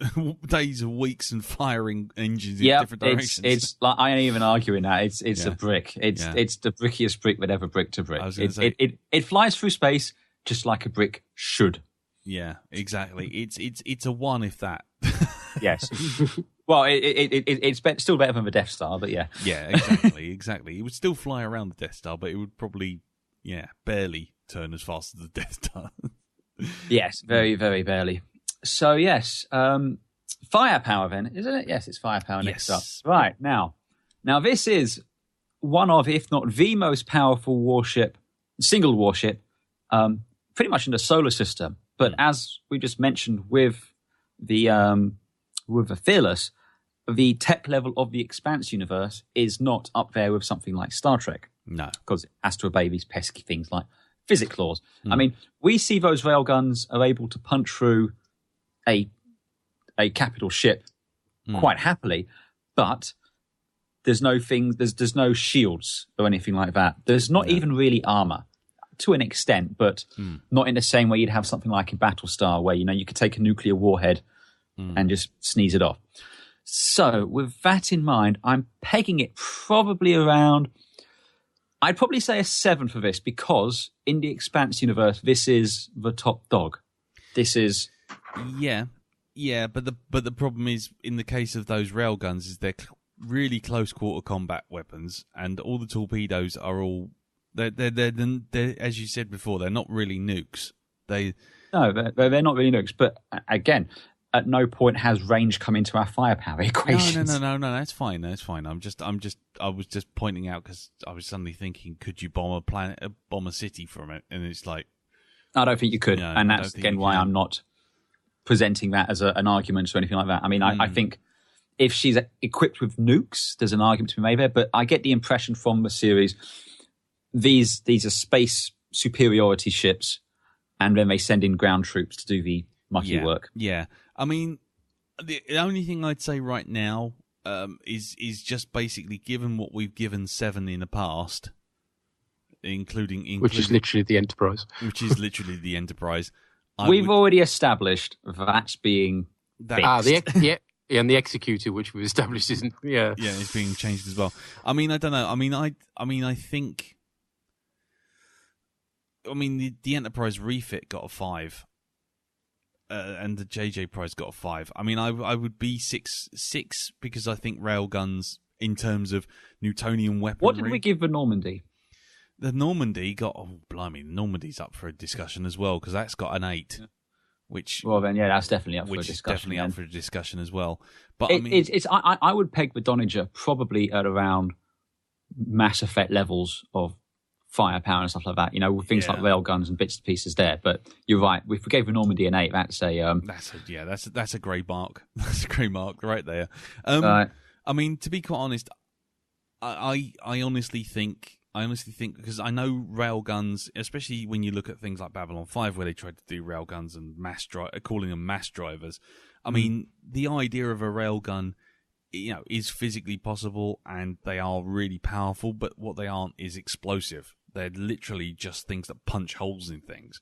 days, or weeks, and firing engines in different directions. It's like, I ain't even arguing that. It's a brick. It's the brickiest brick that ever bricked a brick. It flies through space just like a brick should. Yeah, exactly. It's a one if that. Yes. Well, it's still better than the Death Star, but yeah. Yeah, exactly. It would still fly around the Death Star, but it would probably, barely turn as fast as the Death Star. Yes, very, very barely. So, yes, firepower then, isn't it? Yes, it's firepower next up. Right, now this is one of, if not the most powerful single warship, pretty much in the solar system. But as we just mentioned with the Fearless, the tech level of the Expanse universe is not up there with something like Star Trek. No. Because it has to obey these pesky things like physics laws. I mean, we see those railguns are able to punch through a capital ship quite happily, but there's no shields or anything like that. There's not even really armor. To an extent, but not in the same way you'd have something like in Battlestar, where you could take a nuclear warhead and just sneeze it off. So, with that in mind, I'm pegging it probably around. I'd probably say a 7 for this, because in the Expanse universe, this is the top dog. This is but the problem is, in the case of those railguns, is they're really close quarter combat weapons, and all the torpedoes are all. They're as you said before, they're not really nukes. They're not really nukes. But again, at no point has range come into our firepower equations. No. That's fine. I was just pointing out because I was suddenly thinking, could you bomb bomb a city from it? And it's like, I don't think you could, and that's again why I'm not presenting that as an argument or anything like that. I mean, I think if she's equipped with nukes, there's an argument to be made there. But I get the impression from the series. These are space superiority ships, and then they send in ground troops to do the mucky work. Yeah, I mean, the only thing I'd say right now is just basically, given what we've given 7 in the past, including which is literally the Enterprise. We've already established that's being fixed. And the Executor, which we've established, isn't. Yeah, it's being changed as well. I mean, I don't know. I think. I mean, the Enterprise refit got a 5, and the JJ Prize got a 5. I mean, I would be 6 because I think railguns, in terms of Newtonian weaponry. What did we give the Normandy? The Normandy got, the Normandy's up for a discussion as well, because that's got an 8. Which, well, then, that's definitely up for a discussion. Which is definitely up for a discussion as well. But I would peg the Donnager probably at around Mass Effect levels of firepower and stuff like that, with things like railguns and bits and pieces there. But you're right. If we gave the Normandy an 8, that's a grey mark. That's a grey mark right there. Right. I mean, to be quite honest, I honestly think because I know railguns, especially when you look at things like Babylon 5, where they tried to do railguns and calling them mass drivers. I mean, the idea of a railgun, is physically possible, and they are really powerful, but what they aren't is explosive. They're literally just things that punch holes in things.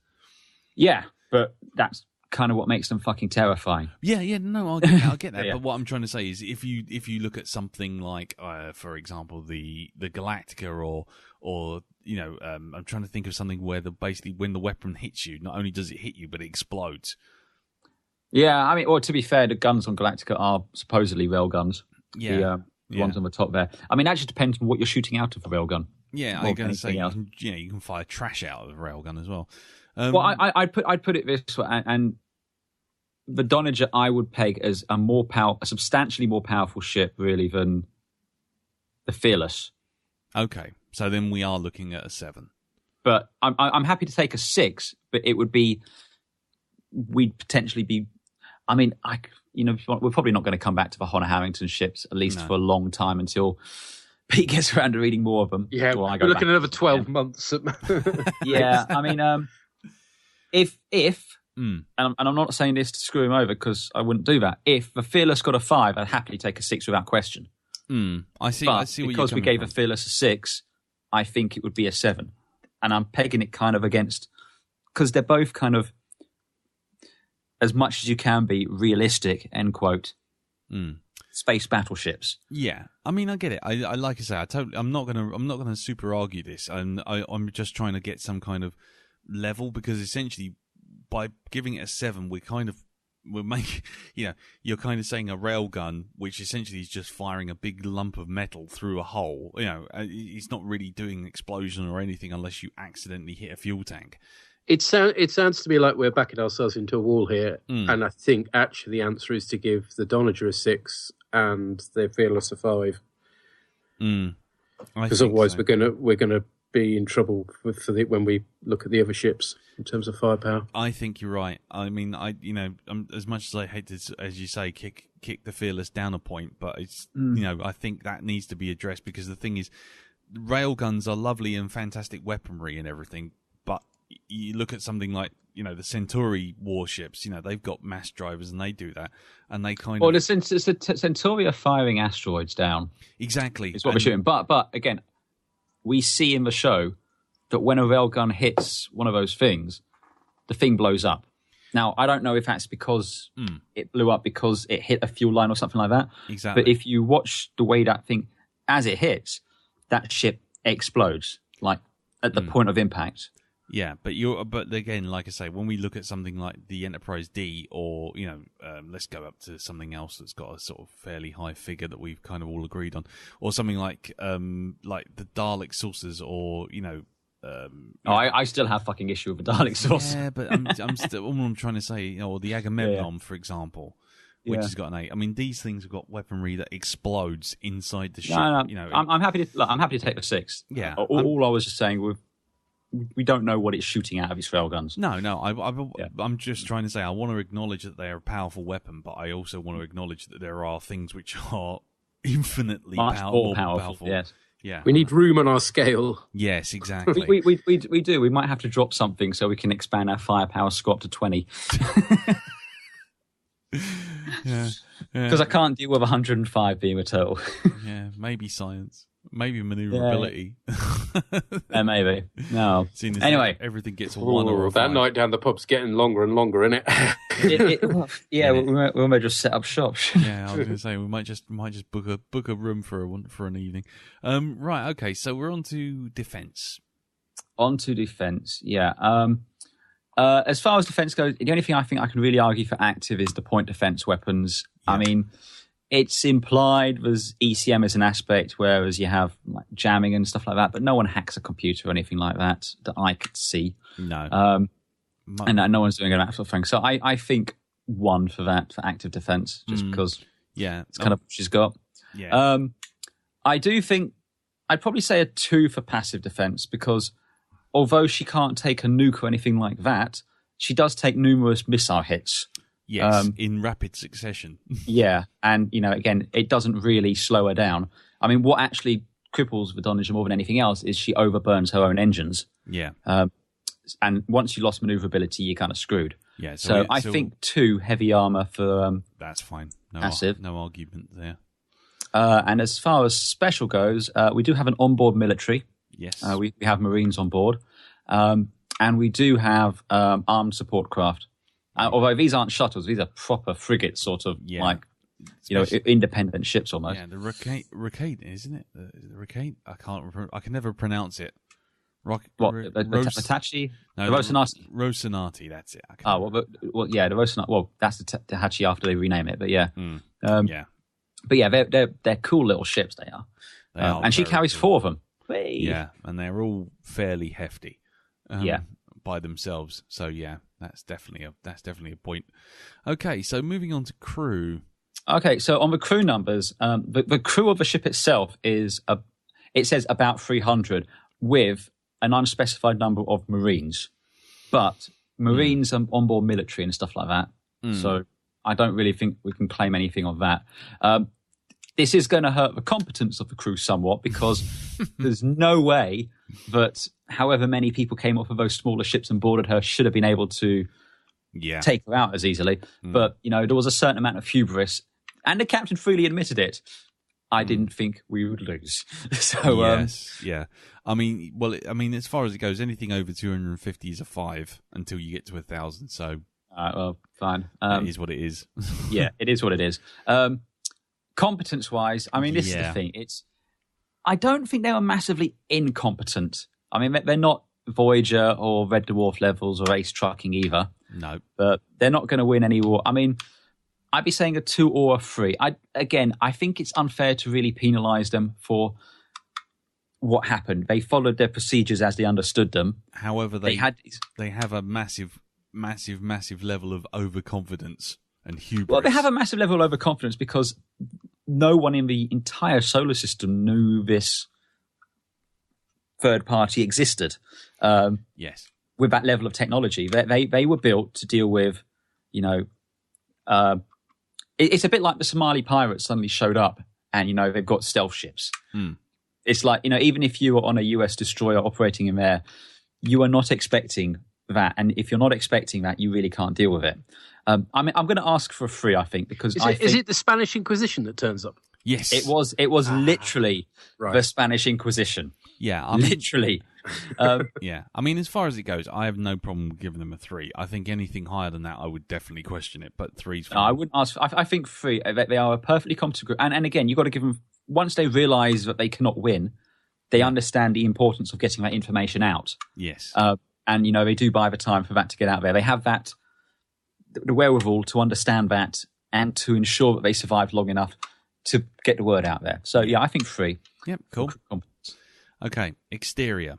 Yeah, but that's kind of what makes them fucking terrifying. Yeah, no, I'll get that. But what I'm trying to say is, if you look at something like, for example, the Galactica, or I'm trying to think of something where basically when the weapon hits you, not only does it hit you, but it explodes. Yeah, I mean, or to be fair, the guns on Galactica are supposedly railguns. Yeah. The ones on the top there. I mean, that just depends on what you're shooting out of a railgun. Yeah, I'm going to say, you can fire trash out of a railgun as well. Well, I'd put it this way, and the Donnager I would peg as a substantially more powerful ship, really, than the Fearless. Okay, so then we are looking at a 7. But I'm happy to take a 6, but we'd potentially be. I mean, we're probably not going to come back to the Honour Harrington ships, at least for a long time, until Pete gets around to reading more of them. Yeah, we're looking at another 12 months. Yeah, I mean, if and I'm not saying this to screw him over because I wouldn't do that. If the Fearless got a 5, I'd happily take a 6 without question. I see. But I see what because you're we gave from. a Fearless a 6, I think it would be a 7. And I'm pegging it kind of against, because they're both kind of, as much as you can be, realistic, end quote, space battleships. Yeah, I mean, I get it. I like I say, I'm not gonna super argue this, and I'm just trying to get some kind of level, because essentially by giving it a 7, we're you're kind of saying a railgun, which essentially is just firing a big lump of metal through a hole. It's not really doing an explosion or anything unless you accidentally hit a fuel tank. It sounds to me like we're backing ourselves into a wall here, and I think actually the answer is to give the Donnager a 6 and the Fearless a 5. Because otherwise so. we're gonna be in trouble when we look at the other ships in terms of firepower. I think you're right. I mean, as much as I hate to, as you say, kick the Fearless down a point, but it's I think that needs to be addressed, because the thing is, railguns are lovely and fantastic weaponry and everything, but you look at something like the Centauri warships. They've got mass drivers and they do that, and they kind of. Well, the Centauri are firing asteroids down. Exactly, is what we're shooting. But again, we see in the show that when a railgun hits one of those things, the thing blows up. Now, I don't know if that's because it blew up because it hit a fuel line or something like that. Exactly. But if you watch the way that thing, as it hits, that ship explodes, like at the point of impact. Yeah, but again, like I say, when we look at something like the Enterprise D, or let's go up to something else that's got a sort of fairly high figure that we've kind of all agreed on, or something like the Dalek saucers, or I still have fucking issue with the Dalek saucer. Yeah, but I'm still, all I'm trying to say, or the Agamemnon, for example, which has got an 8. I mean, these things have got weaponry that explodes inside the ship. No. I'm happy to take the 6. Yeah, all I was just saying we don't know what it's shooting out of its railguns. No. I'm just trying to say I want to acknowledge that they're a powerful weapon, but I also want to acknowledge that there are things which are infinitely more powerful. Yes. Yeah. We need room on our scale. Yes, exactly. We do. We might have to drop something so we can expand our firepower score to 20. Yeah. Because I can't deal with 105 being a total. Yeah, maybe science. Maybe maneuverability. Maybe. No. Anyway, everything gets a 1 or a 5. That night down the pub's getting longer and longer, isn't it? we may just set up shop. Yeah, I was going to say we might just book a room for an evening. Right. Okay. So we're on to defense. Yeah. As far as defense goes, the only thing I think I can really argue for active is the point defense weapons. Yeah. I mean, it's implied there's ECM as an aspect, whereas you have like jamming and stuff like that, but no one hacks a computer or anything like that I could see. No. And no one's doing that sort of thing. So I think 1 for that, for active defense, just because it's kind of what she's got. Yeah. I do think I'd probably say a 2 for passive defense, because although she can't take a nuke or anything like that, she does take numerous missile hits. Yes, in rapid succession. Yeah, and, again, it doesn't really slow her down. I mean, what actually cripples the Donnager more than anything else is she overburns her own engines. Yeah. And once you lost maneuverability, you're kind of screwed. Yeah. So I think 2 heavy armor for that's fine. Passive. No argument there. And as far as special goes, we do have an onboard military. Yes. We have Marines on board. And we do have armed support craft. Although these aren't shuttles, these are proper frigates, sort of independent ships almost. Yeah, the Ricade, isn't it? The Ricade? I can't remember. I can never pronounce it. The Tachi? No, the Rocinante. Rocinante, that's it. The Rocinante. Well, that's the Tachi after they rename it, but yeah. Yeah. But yeah, they're cool little ships, they are. And she carries cool. 4 of them. Whee! Yeah, and they're all fairly hefty. By themselves. So yeah, that's definitely a point. Okay, so moving on to crew. Okay, so on the crew numbers, the crew of the ship itself it says about 300 with an unspecified number of Marines, but Marines are onboard military and stuff like that. So I don't really think we can claim anything on that. This is going to hurt the competence of the crew somewhat, because there's no way that however many people came off of those smaller ships and boarded her should have been able to take her out as easily. But, there was a certain amount of hubris, and the captain freely admitted it. I didn't think we would lose. So, yes, yeah. I mean, as far as it goes, anything over 250 is a 5 until you get to 1,000. So, well, fine. It is what it is. Yeah, it is what it is. Competence-wise, I mean, this is the thing. I don't think they were massively incompetent. I mean, they're not Voyager or Red Dwarf levels or Ace Trucking either. No. But they're not going to win any war. I mean, I'd be saying a 2 or a 3. I think it's unfair to really penalise them for what happened. They followed their procedures as they understood them. However, they have a massive level of overconfidence and hubris. Well, they have a massive level of overconfidence because no one in the entire solar system knew this third party existed. Yes. With that level of technology. They were built to deal with, it's a bit like the Somali pirates suddenly showed up and, they've got stealth ships. It's like, even if you were on a US destroyer operating in there, you are not expecting that. And if you're not expecting that, you really can't deal with it. I'm going to ask for a 3, I think, because is it the Spanish Inquisition that turns up? Yes. It was literally the Spanish Inquisition. Yeah. Literally. Yeah. I mean, as far as it goes, I have no problem giving them a 3. I think anything higher than that, I would definitely question it, but 3's fine. No, I wouldn't ask. I think 3. They are a perfectly competent group. And again, you've got to give them, once they realise that they cannot win, they understand the importance of getting that information out. Yes. And, they do buy the time for that to get out there. They have that, the wherewithal to understand that and to ensure that they survived long enough to get the word out there. So, yeah, I think 3. Yep, cool. Okay, exterior.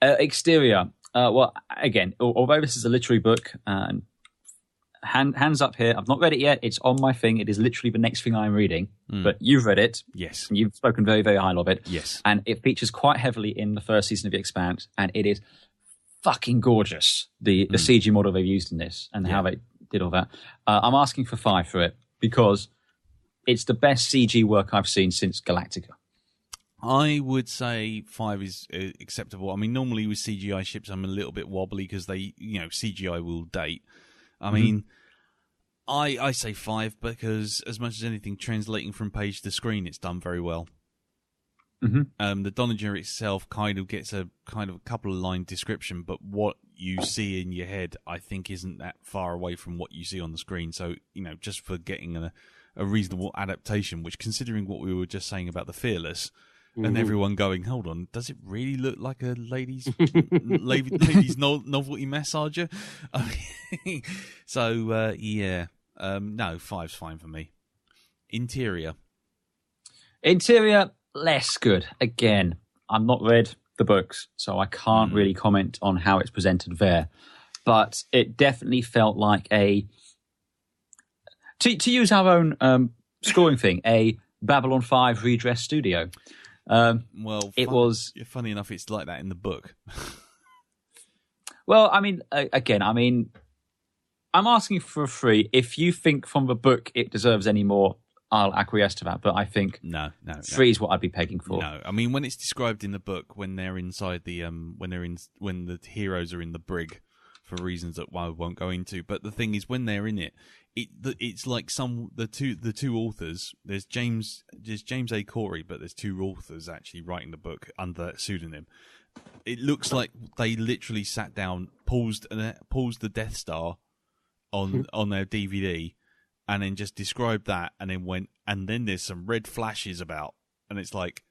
Exterior. Well, again, although this is a literary book, and hands up here, I've not read it yet. It's on my thing. It is literally the next thing I'm reading. But you've read it. Yes. And you've spoken very, very highly of it. Yes. And it features quite heavily in the first season of The Expanse, and it is fucking gorgeous, the CG model they've used in this and how they did all that. I'm asking for 5 for it because it's the best CG work I've seen since Galactica. I would say 5 is acceptable. I mean, normally with CGI ships, I'm a little bit wobbly because they, CGI will date. I mean, I say 5 because as much as anything, translating from page to screen, it's done very well. The Donnager itself kind of gets a couple of line description, but what you see in your head, I think, isn't that far away from what you see on the screen. So, just for getting a reasonable adaptation, which, considering what we were just saying about the Fearless, and everyone going, hold on, does it really look like a ladies novelty massager? So, no, 5's fine for me. Interior, less good. Again, I'm not read the books, so I can't really comment on how it's presented there. But it definitely felt like to use our own scoring thing, a Babylon 5 redress studio. Funny enough, it's like that in the book. Well, I mean, I'm asking for a 3. If you think from the book it deserves any more, I'll acquiesce to that. But I think no, 3 is what I'd be pegging for. No, I mean, when it's described in the book, when they're inside the when the heroes are in the brig, for reasons that I won't go into. But the thing is, when they're in it, it's like the two authors. There's James A. Corey, but there's 2 authors actually writing the book under that pseudonym. It looks like they literally sat down, paused the Death Star on their DVD, and then just described that, and then went, and then there's some red flashes about, and it's like,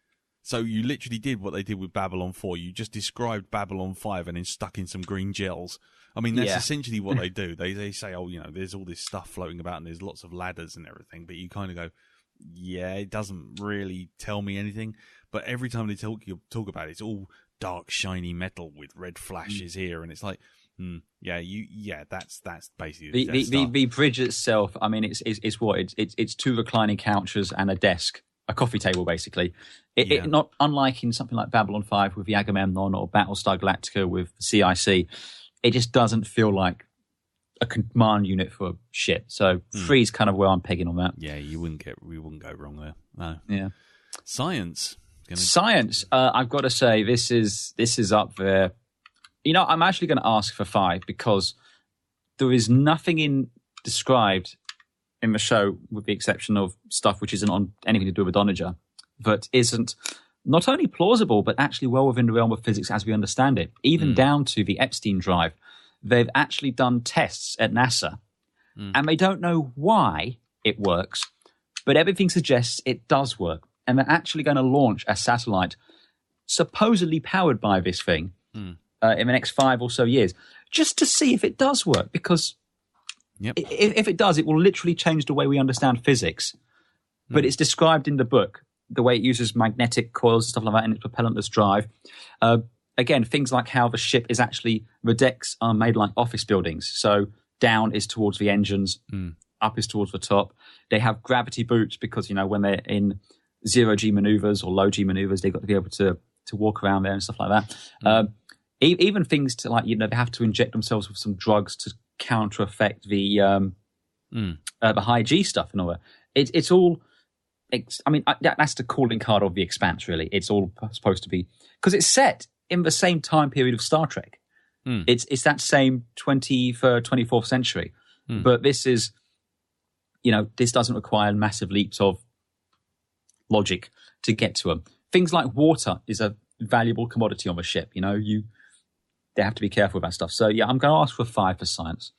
so you literally did what they did with Babylon 4. You just described Babylon 5 and then stuck in some green gels. I mean, that's essentially what they do. They say, there's all this stuff floating about and there's lots of ladders and everything, but you kind of go, yeah, it doesn't really tell me anything. But every time they talk about it, it's all dark, shiny metal with red flashes here, and it's like, that's basically the bridge itself. I mean, it's 2 reclining couches and a desk, a coffee table, basically. It not unlike in something like Babylon 5 with the Agamemnon or Battlestar Galactica with the CIC. It just doesn't feel like a command unit for a ship. So 3 is kind of where I'm pegging on that. Yeah, we wouldn't go wrong there. No. Yeah. Science. I've got to say this is up there. I'm actually going to ask for 5 because there is nothing described in the show, with the exception of stuff which isn't on anything to do with Donnager, that isn't not only plausible, but actually well within the realm of physics as we understand it, even down to the Epstein drive. They've actually done tests at NASA, and they don't know why it works, but everything suggests it does work. And they're actually going to launch a satellite supposedly powered by this thing in the next 5 or so years, just to see if it does work, because if it does, it will literally change the way we understand physics. But it's described in the book, the way it uses magnetic coils and stuff like that in its propellantless drive. Again, things like how the ship is actually, the decks are made like office buildings. So down is towards the engines, up is towards the top. They have gravity boots because, when they're in zero-G maneuvers or low-G maneuvers, they've got to be able to walk around there and stuff like that. Even things to like, they have to inject themselves with some drugs to counter effect the high G stuff and all that. It's all, that's the calling card of the Expanse, really. It's all supposed to be, because it's set in the same time period of Star Trek. It's that same 23rd, 24th century. But this is, this doesn't require massive leaps of logic to get to them. Things like water is a valuable commodity on the ship. They have to be careful about stuff. So, I'm going to ask for 5 for science.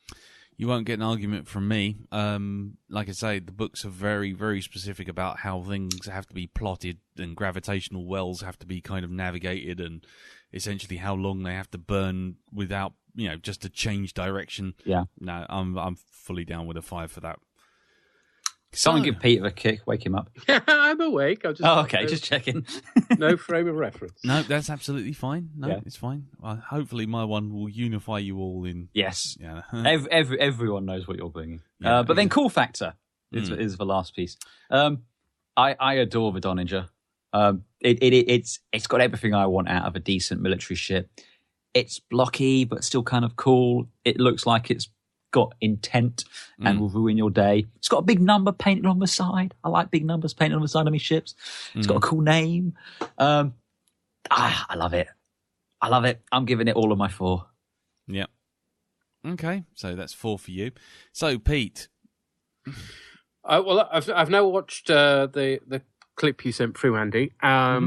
You won't get an argument from me. Like I say, the books are very, very specific about how things have to be plotted and gravitational wells have to be kind of navigated and essentially how long they have to burn without, just to change direction. Yeah. No, I'm fully down with a 5 for that. Someone give Peter a kick, wake him up. I'm awake. Just checking. No frame of reference. No, that's absolutely fine. No, it's fine. Hopefully my one will unify you all in. Yes. Yeah. Everyone knows what you're bringing. Yeah, but then cool factor is the last piece. I adore the Donnager. It's got everything I want out of a decent military ship. It's blocky, but still kind of cool. It looks like it's got intent and will ruin your day. It's got a big number painted on the side. I like big numbers painted on the side of my ships. It's got a cool name. I love it. I'm giving it all of my 4. Yeah. Okay, so that's 4 for you. So, Pete. Well, I've now watched the clip you sent through, Andy. I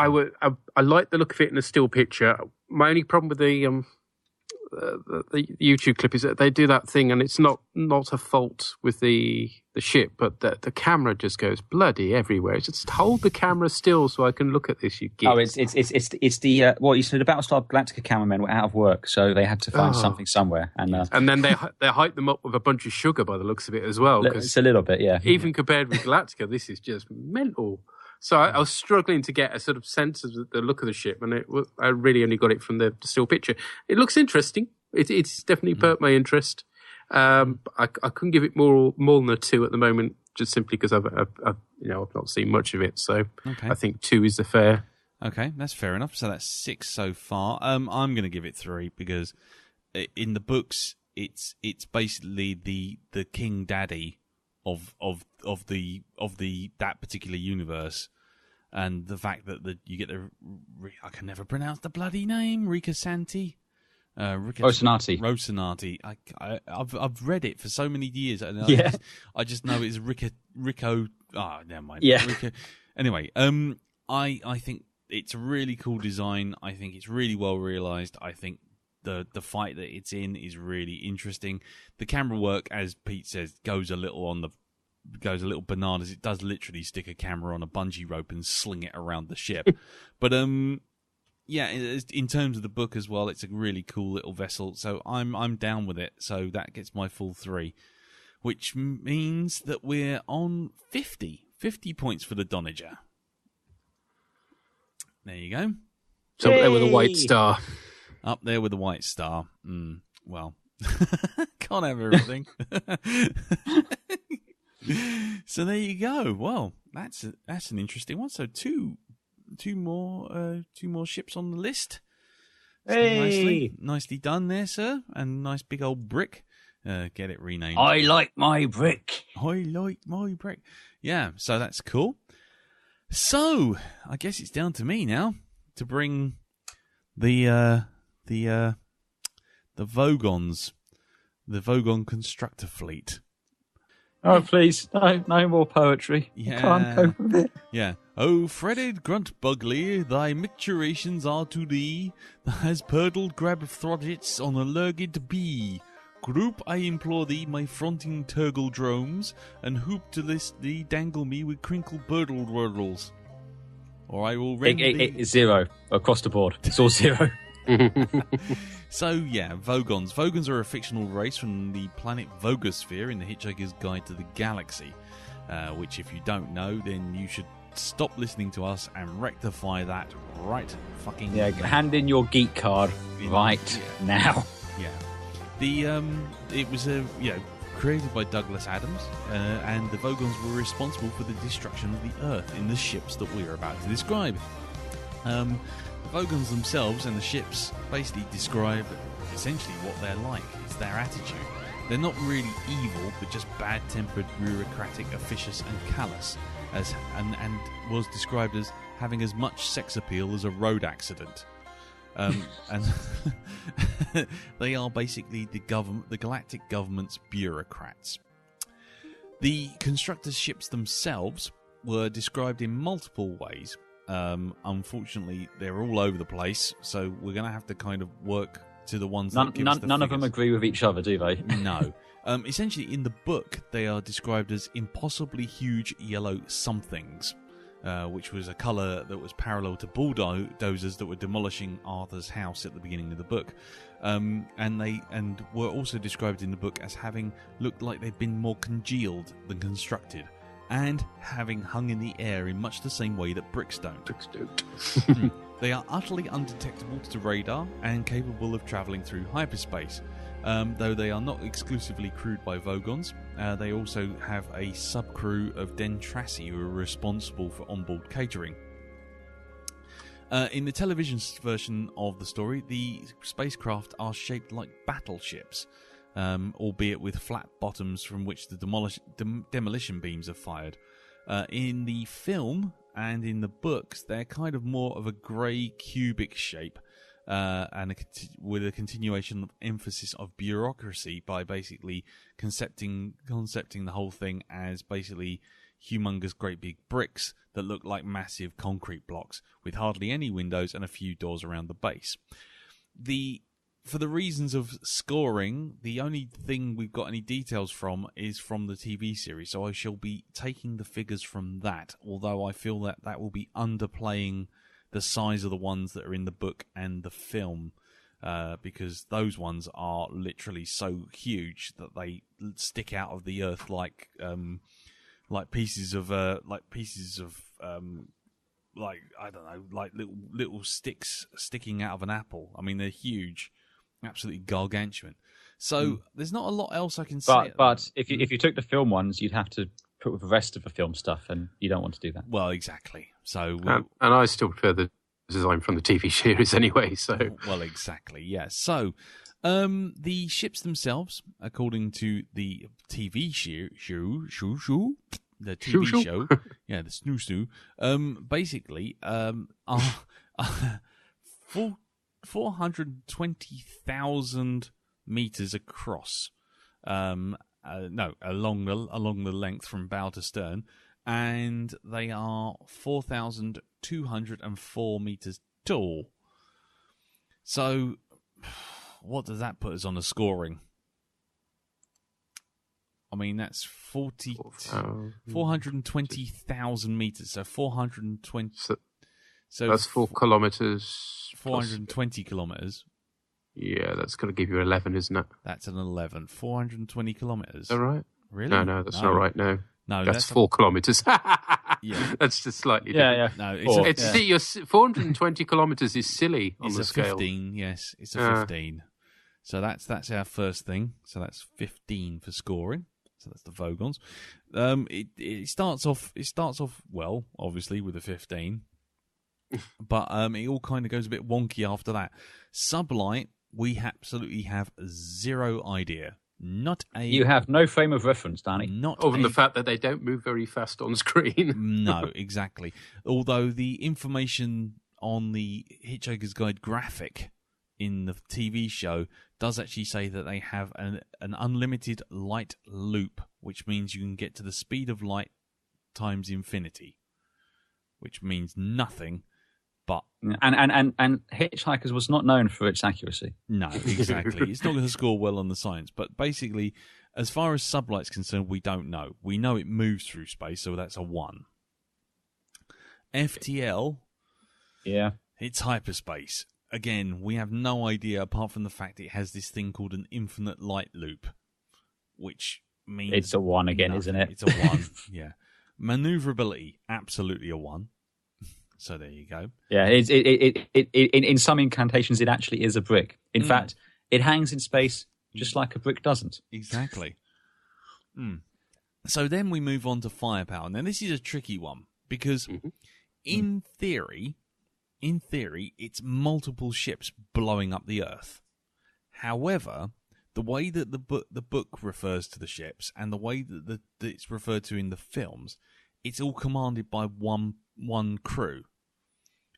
like the look of it in a still picture. My only problem with the YouTube clip is that they do that thing, and it's not a fault with the ship, but the camera just goes bloody everywhere. It's just hold the camera still so I can look at this. You git. Oh, it's the you said the Battlestar Galactica cameramen were out of work, so they had to find something somewhere, and then they hype them up with a bunch of sugar by the looks of it as well. It's a little bit, yeah. Even compared with Galactica, this is just mental. So I was struggling to get a sort of sense of the look of the ship, and I really only got it from the still picture. It looks interesting. It's definitely perked my interest. I couldn't give it more than a 2 at the moment, just simply because I've not seen much of it. So I think 2 is the fair. Okay, that's fair enough. So that's 6 so far. I'm going to give it 3 because in the books it's basically the King Daddy of that particular universe. And the fact that you get I can never pronounce the bloody name, Rocinante. Rocinante. I've read it for so many years, and I just know it's Rico. Ah, never mind. Yeah. Rico. Anyway, I think it's a really cool design. I think it's really well realized. I think the fight that it's in is really interesting. The camera work, as Pete says, goes a little bananas. It does literally stick a camera on a bungee rope and sling it around the ship. But yeah, in terms of the book as well, it's a really cool little vessel. So I'm down with it. So that gets my full 3, which means that we're on 50 points for the Donnager. There you go. So up there with a white star. Up there with a white star. Well, can't have everything. So there you go. Well, that's an interesting one. So two more ships on the list. So nicely done there, sir. And nice big old brick. Get it renamed. I like my brick. Yeah, so that's cool. So I guess it's down to me now to bring the Vogons, the Vogon constructor fleet. Oh, please, no more poetry. Yeah. I can't cope with it. Yeah. Oh, fretted grunt bugly, thy micturations are to thee, as purdled grab throdgets on a lurgid bee. Group, I implore thee, my fronting turgle dromes, and hoop to list thee, dangle me with crinkled birdled wordles. Or I will rend thee... It's 0 across the board. It's all 0. So, yeah, Vogons. Vogons are a fictional race from the planet Vogosphere in the Hitchhiker's Guide to the Galaxy, which, if you don't know, then you should stop listening to us and rectify that right fucking now. Hand in your geek card now. Yeah. It was created by Douglas Adams, and the Vogons were responsible for the destruction of the Earth in the ships that we are about to describe. The Vogons themselves and the ships basically describe essentially what they're like. It's their attitude. They're not really evil, but just bad-tempered, bureaucratic, officious, and callous, and was described as having as much sex appeal as a road accident. And they are basically the galactic government's bureaucrats. The constructors' ships themselves were described in multiple ways. Unfortunately, they're all over the place, so we're going to have to kind of work to the ones that give us the none of them agree with each other, do they? No. Essentially, in the book, they are described as impossibly huge yellow somethings, which was a colour that was parallel to bulldozers that were demolishing Arthur's house at the beginning of the book. And were also described in the book as having looked like they'd been more congealed than constructed, and having hung in the air in much the same way that bricks don't. They are utterly undetectable to radar and capable of travelling through hyperspace. Though they are not exclusively crewed by Vogons, they also have a sub-crew of Dentrassi who are responsible for onboard catering. In the television version of the story, the spacecraft are shaped like battleships, albeit with flat bottoms from which the demolition beams are fired. In the film and in the books, they're kind of more of a grey cubic shape, and with a continuation of emphasis of bureaucracy by basically concepting the whole thing as basically humongous great big bricks that look like massive concrete blocks with hardly any windows and a few doors around the base. For the reasons of scoring, the only thing we've got any details from is from the TV series, so I shall be taking the figures from that, although I feel that will be underplaying the size of the ones that are in the book and the film, because those ones are literally so huge that they stick out of the earth like pieces of I don't know, like little sticks sticking out of an apple. I mean, they're huge. Absolutely gargantuan. So there's not a lot else I can say. But if you took the film ones, you'd have to put with the rest of the film stuff, and you don't want to do that. Well, exactly. So and I still prefer the design from the TV series anyway. So well, exactly. Yeah. So the ships themselves, according to the TV show, the TV show, yeah, the snoo, basically are 420,000 meters across. Along the length from bow to stern, and they are 4,204 meters tall. So, what does that put us on the scoring? I mean, that's 420,000 meters. So 420. So that's 4 kilometers. 420 kilometers. Yeah, that's going to give you 11, isn't it? That's an 11. 420 kilometers. Is that right? Really? No, that's not right. No, that's 4 kilometers. Yeah, that's just slightly different. No, your 420 kilometers is silly on the scale. 15. Yes, it's a 15. So that's our first thing. So that's 15 for scoring. So that's the Vogons. It starts off well, obviously with a 15. But it all kind of goes a bit wonky after that. Sublight, we absolutely have zero idea. You have no frame of reference, Danny. Other than the fact that they don't move very fast on screen. No, exactly. Although the information on the Hitchhiker's Guide graphic in the TV show does actually say that they have an unlimited light loop, which means you can get to the speed of light times infinity, which means nothing. But and Hitchhikers was not known for its accuracy. No, exactly. It's not going to score well on the science. But basically, as far as sublight's concerned, we don't know. We know it moves through space, so that's a 1. FTL, it's hyperspace. Again, we have no idea apart from the fact it has this thing called an infinite light loop, which means it's a 1 again, nothing. isn't it? It's a 1. Yeah. Maneuverability, absolutely a 1. So there you go. Yeah, in some incantations, it actually is a brick. In fact, it hangs in space just like a brick doesn't. Exactly. So then we move on to firepower. Now, this is a tricky one because in theory, it's multiple ships blowing up the Earth. However, the way that the book refers to the ships and the way that it's referred to in the films, it's all commanded by one crew.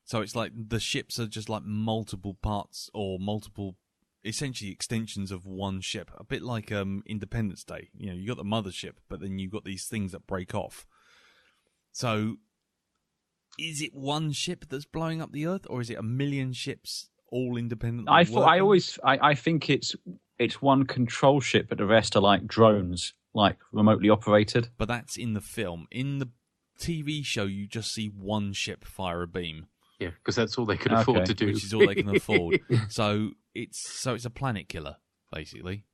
So it's like the ships are just like multiple parts or multiple, essentially extensions of one ship. A bit like Independence Day. You know, you got the mothership, but then you got these things that break off. So is it one ship that's blowing up the Earth, or is it a million ships all independently? I think it's one control ship, but the rest are like drones, like remotely operated. But that's in the film. In the TV show, you just see one ship fire a beam. Yeah, because that's all they could afford to do. Which is all they can afford. So it's a planet killer, basically.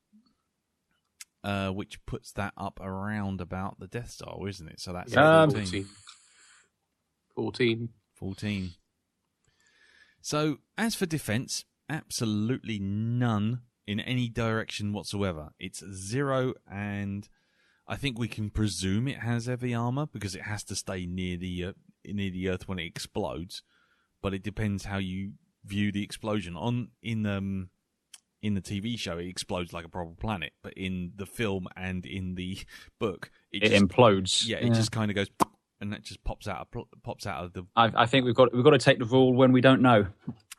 Which puts that up around about the Death Star, isn't it? So that's 14. So as for defense, absolutely none in any direction whatsoever. It's 0, and I think we can presume it has heavy armor because it has to stay near the Earth when it explodes. But it depends how you view the explosion. In the TV show, it explodes like a proper planet, but in the film and in the book, it just implodes. Yeah, it just kind of goes, and that just pops out of the. I think we've got to take the rule when we don't know.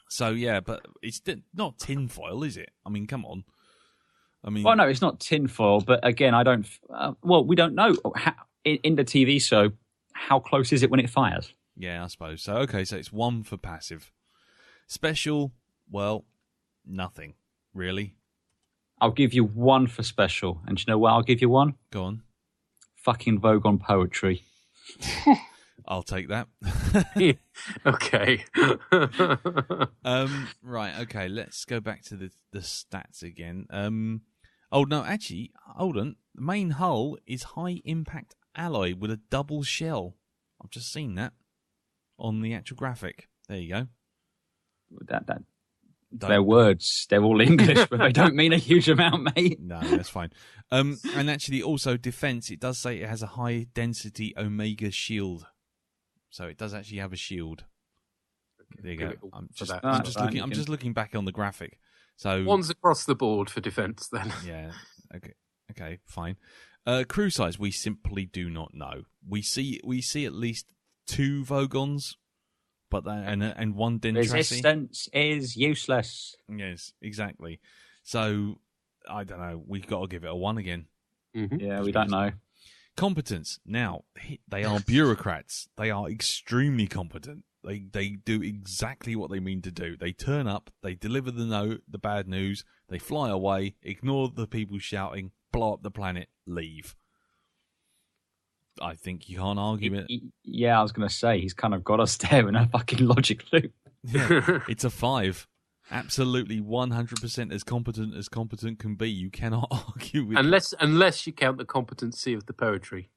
So yeah, but it's not tinfoil, is it? I mean, come on. I mean, well, no, it's not tinfoil. But again, I don't. We don't know in the TV show how close is it when it fires. Yeah, I suppose so. Okay, so it's 1 for passive. Special, well, nothing really. I'll give you 1 for special, and do you know where I'll give you 1? Go on. Fucking Vogue on poetry. I'll take that. Okay. Right. Okay. Let's go back to the stats again. Oh no, actually, hold on. The main hull is high impact alloy with a double shell. I've just seen that on the actual graphic. There you go. They're words. They're all English, but they don't mean a huge amount, mate. No, that's fine. And actually, also defense. It does say it has a high density Omega shield, so it does actually have a shield. There you go. I'm just looking back on the graphic. So 1's across the board for defense, then. Yeah. Okay. Fine. Crew size, we simply do not know. We see at least 2 Vogons, but and 1 Dentrassi. Resistance is useless. Yes, exactly. So I don't know. We've got to give it a 1 again. Mm-hmm. Yeah, we don't know. Competence. Now they are bureaucrats. They are extremely competent. They do exactly what they mean to do. They turn up. They deliver the bad news. They fly away. Ignore the people shouting. Blow up the planet. Leave. I think you can't argue it. Yeah, I was going to say, he's kind of got us there in a fucking logic loop. Yeah, it's a 5. Absolutely 100% as competent can be. You cannot argue with unless you count the competency of the poetry.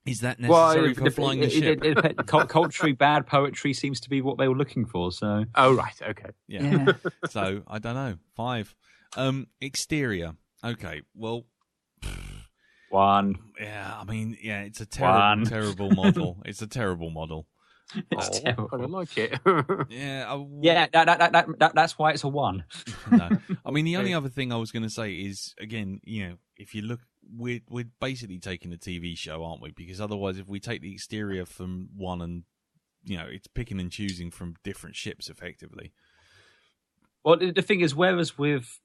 Is that necessary for flying the ship? Culturally bad poetry seems to be what they were looking for. So. Oh, right. Okay. Yeah. So, I don't know. 5. Exterior. Okay. Well. 1. Yeah. I mean, yeah, it's a terrible model. It's a terrible model. It's terrible. I don't like it. Yeah. That's why it's a 1. No. I mean, the only other thing I was going to say is, again, if you look, we're basically taking a TV show, aren't we? Because otherwise, if we take the exterior from 1 and, it's picking and choosing from different ships, effectively. Well, the thing is, whereas with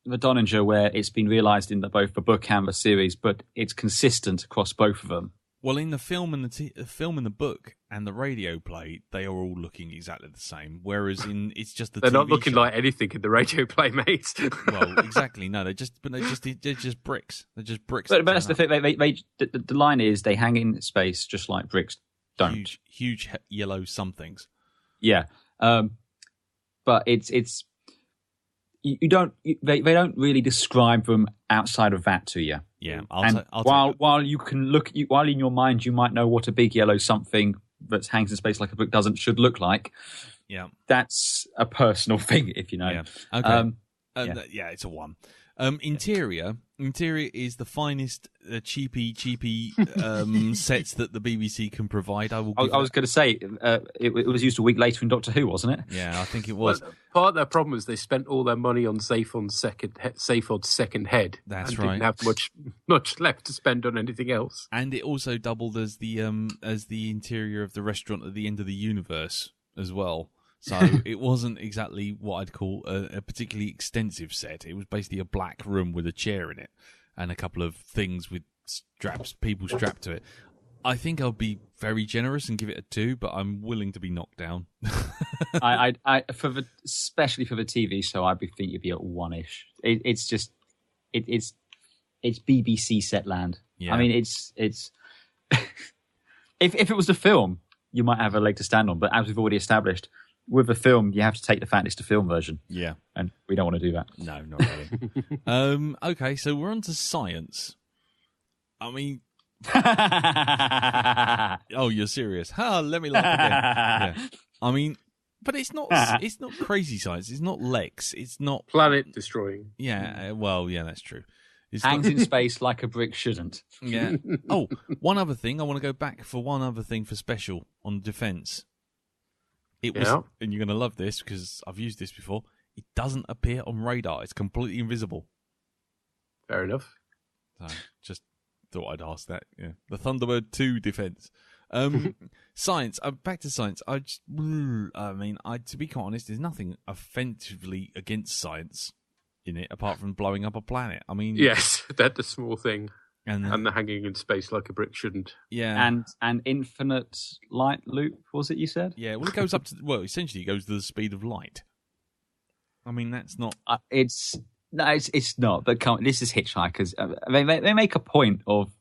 the Donnager, where it's been realised in both the book and the series, but it's consistent across both of them. Well, in the film and the film and the book and the radio play, they are all looking exactly the same. Whereas it's just the they're TV not looking show. like anything in the radio play, mate. Well, exactly. No, they're just bricks. They're just bricks. But that's the thing. The line is they hang in space just like bricks don't. Huge yellow somethings. Yeah, but it's you don't. They don't really describe them outside of that to you. Yeah, while you can look, while in your mind you might know what a big yellow something that hangs in space like a brick should look like. Yeah, that's a personal thing, if you know. Yeah. Okay. Yeah, it's a 1. Interior is the finest cheapy sets that the BBC can provide. I was going to say it was used a week later in Doctor Who, wasn't it? Yeah, I think it was. Well, part of their problem is they spent all their money on Zaphod's second head. That's and right. Didn't have much left to spend on anything else. And it also doubled as the interior of the restaurant at the end of the universe as well. So it wasn't exactly what I'd call a particularly extensive set. It was basically a black room with a chair in it and a couple of things with people strapped to it. I think I'll be very generous and give it a 2, but I'm willing to be knocked down. Especially for the TV show, I think you'd be at 1-ish. It's BBC set land. Yeah. I mean, it's if it was the film, you might have a leg to stand on. But as we've already established, with a film, you have to take the fact it's the film version. Yeah. And we don't want to do that. No, not really. Okay, so we're on to science. I mean... Oh, you're serious? Let me laugh again. Yeah. I mean, but it's not crazy science. It's not Lex. It's not... Planet destroying. Yeah, well, yeah, that's true. Hangs in space like a brick shouldn't. Yeah. Oh, one other thing. I want to go back for one other thing for special on defense. It was, and you're going to love this because I've used this before. It doesn't appear on radar. It's completely invisible. Fair enough. So just thought I'd ask that. Yeah. The Thunderbird 2 defense. Science. Back to science. To be quite honest, there's nothing offensively against science in it apart from blowing up a planet. I mean, yes, that's a small thing. And the hanging in space like a brick shouldn't. Yeah. And infinite light loop, was it you said? Yeah, well, it goes up to, essentially it goes to the speed of light. I mean, that's not... It's not, but this is Hitchhikers. They make a point of...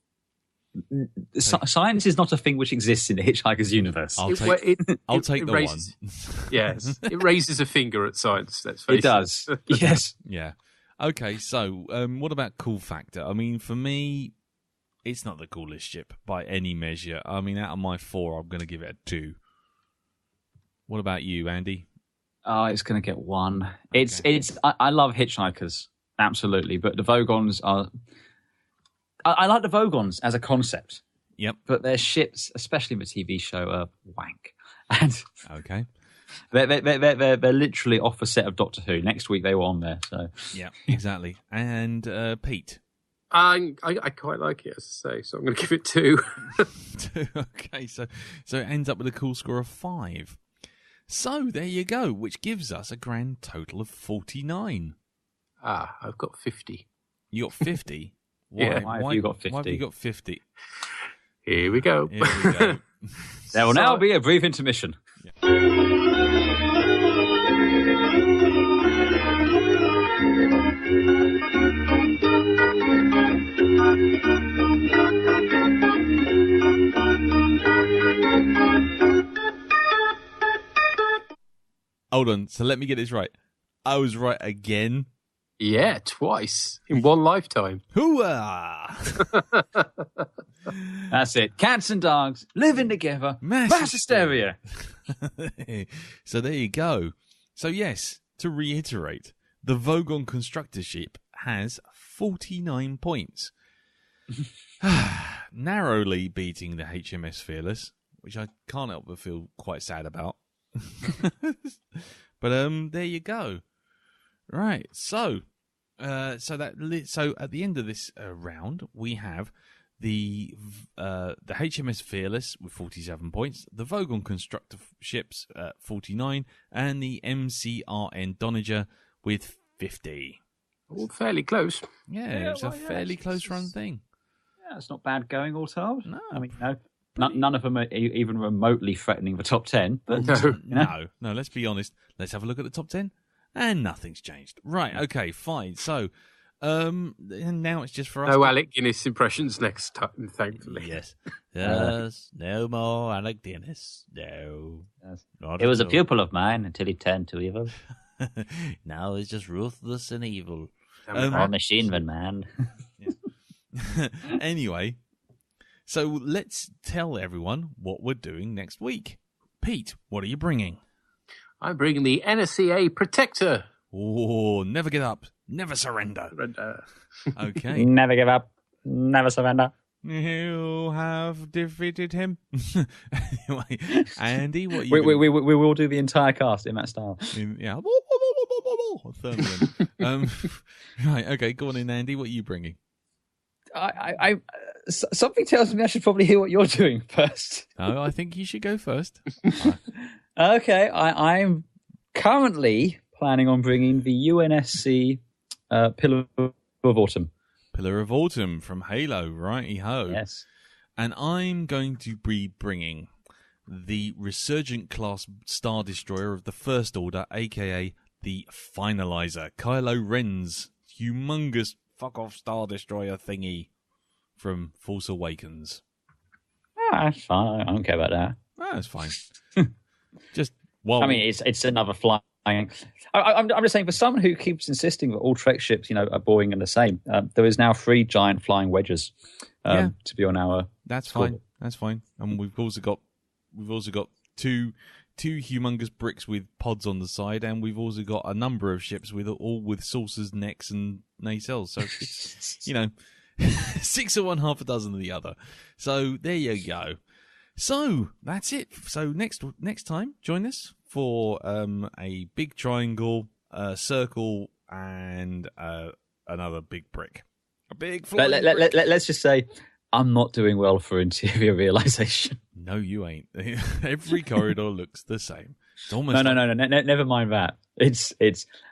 Science is not a thing which exists in the Hitchhikers universe. I'll take the raises, one. Yes, it raises a finger at science, let's face it. It does, yes. Yeah. Okay, so what about cool factor? I mean, for me, it's not the coolest ship by any measure. I mean, out of my 4, I'm going to give it a 2. What about you, Andy? Oh, it's going to get 1. Okay. I love Hitchhikers, absolutely, but the Vogons are... I like the Vogons as a concept. Yep. But their ships, especially the TV show, are wank. And okay. They're literally off a set of Doctor Who. Next week they were on there. So yeah, exactly. And Pete, I quite like it, as I say, so I'm going to give it 2. 2. Okay, so it ends up with a cool score of 5. So there you go, which gives us a grand total of 49. I've got 50. You got 50. Why have you got 50? Why have you got 50? Here we go. There will now be a brief intermission. Yeah. Hold on, so let me get this right. I was right again. Yeah, twice in one lifetime. Hooah! That's it. Cats and dogs living together. Mass hysteria. So there you go. So yes, to reiterate, the Vogon constructor ship has 49 points. Narrowly beating the HMS Fearless, which I can't help but feel quite sad about. But there you go. Right, so at the end of this round, we have the HMS Fearless with 47 points, the Vogon constructor ships 49, and the MCRV Donnager with 50. All fairly close. Yeah, it's a fairly close run thing. Yeah, it's not bad going all told. No. I mean, none of them are even remotely threatening the top 10. But No, let's be honest. Let's have a look at the top 10, and nothing's changed. Right, okay, fine. So, now it's just for us. No Alec Guinness impressions next time, thankfully. Yes. Yes. No more Alec Guinness. No. Yes. Not He was a at all. pupil of mine until he turned to evil. Now he's just ruthless and evil. Or machine man. Anyway, so let's tell everyone what we're doing next week. Pete, what are you bringing? I'm bringing the NSCA Protector. Oh, never give up, never surrender. Okay. Never give up. Never surrender. You have defeated him. Anyway, Andy, what are you We will do the entire cast in that style. Yeah. Right, okay, go on in, Andy. What are you bringing? Something tells me I should probably hear what you're doing first. No, I think you should go first. Okay, I'm currently planning on bringing the UNSC Pillar of Autumn. Pillar of Autumn from Halo, righty-ho. Yes. And I'm going to be bringing the Resurgent class Star Destroyer of the First Order, a.k.a. the Finalizer, Kylo Ren's humongous fuck-off Star Destroyer thingy from Force Awakens. That's fine. I don't care about that. That's fine. Just, well, I mean, it's another flying. I'm just saying, for someone who keeps insisting that all Trek ships, are boring and the same, there is now 3 giant flying wedges to be on our. That's scoreboard. fine. That's fine. And we've also got two humongous bricks with pods on the side, and we've also got a number of ships all with saucers, necks, and nacelles. So it's 6 of one, half a dozen of the other. So there you go. So that's it. So next time, join us for a big triangle, a circle, and another big brick. A big flying brick. Let's just say, I'm not doing well for interior realization. No, you ain't. Every corridor looks the same. It's almost No. Never mind that. It's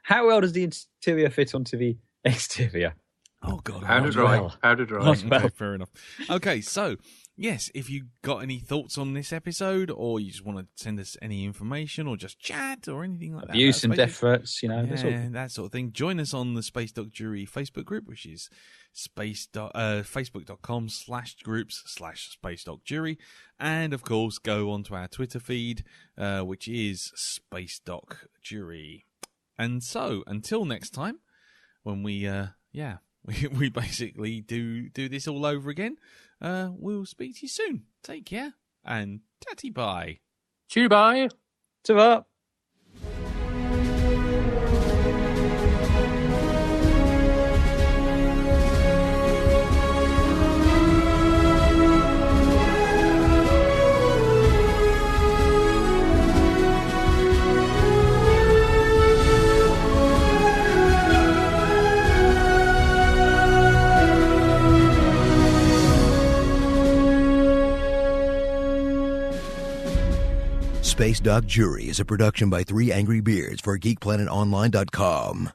how well does the interior fit onto the exterior? Oh God! How to dry. Okay, fair enough. Okay, so yes, if you got any thoughts on this episode, or you just want to send us any information, or just chat, or anything like Abuse and death threats, that sort of thing, join us on the Space Dock Jury Facebook group, which is facebook.com/groups/Space Dock Jury, and of course go onto our Twitter feed, which is Space Dock Jury. And so until next time, when we basically do this all over again, we'll speak to you soon. Take care and tatty bye. Cheerio, bye. Ta-ra. Space Dock Jury is a production by 3 Angry Beards for GeekPlanetOnline.com.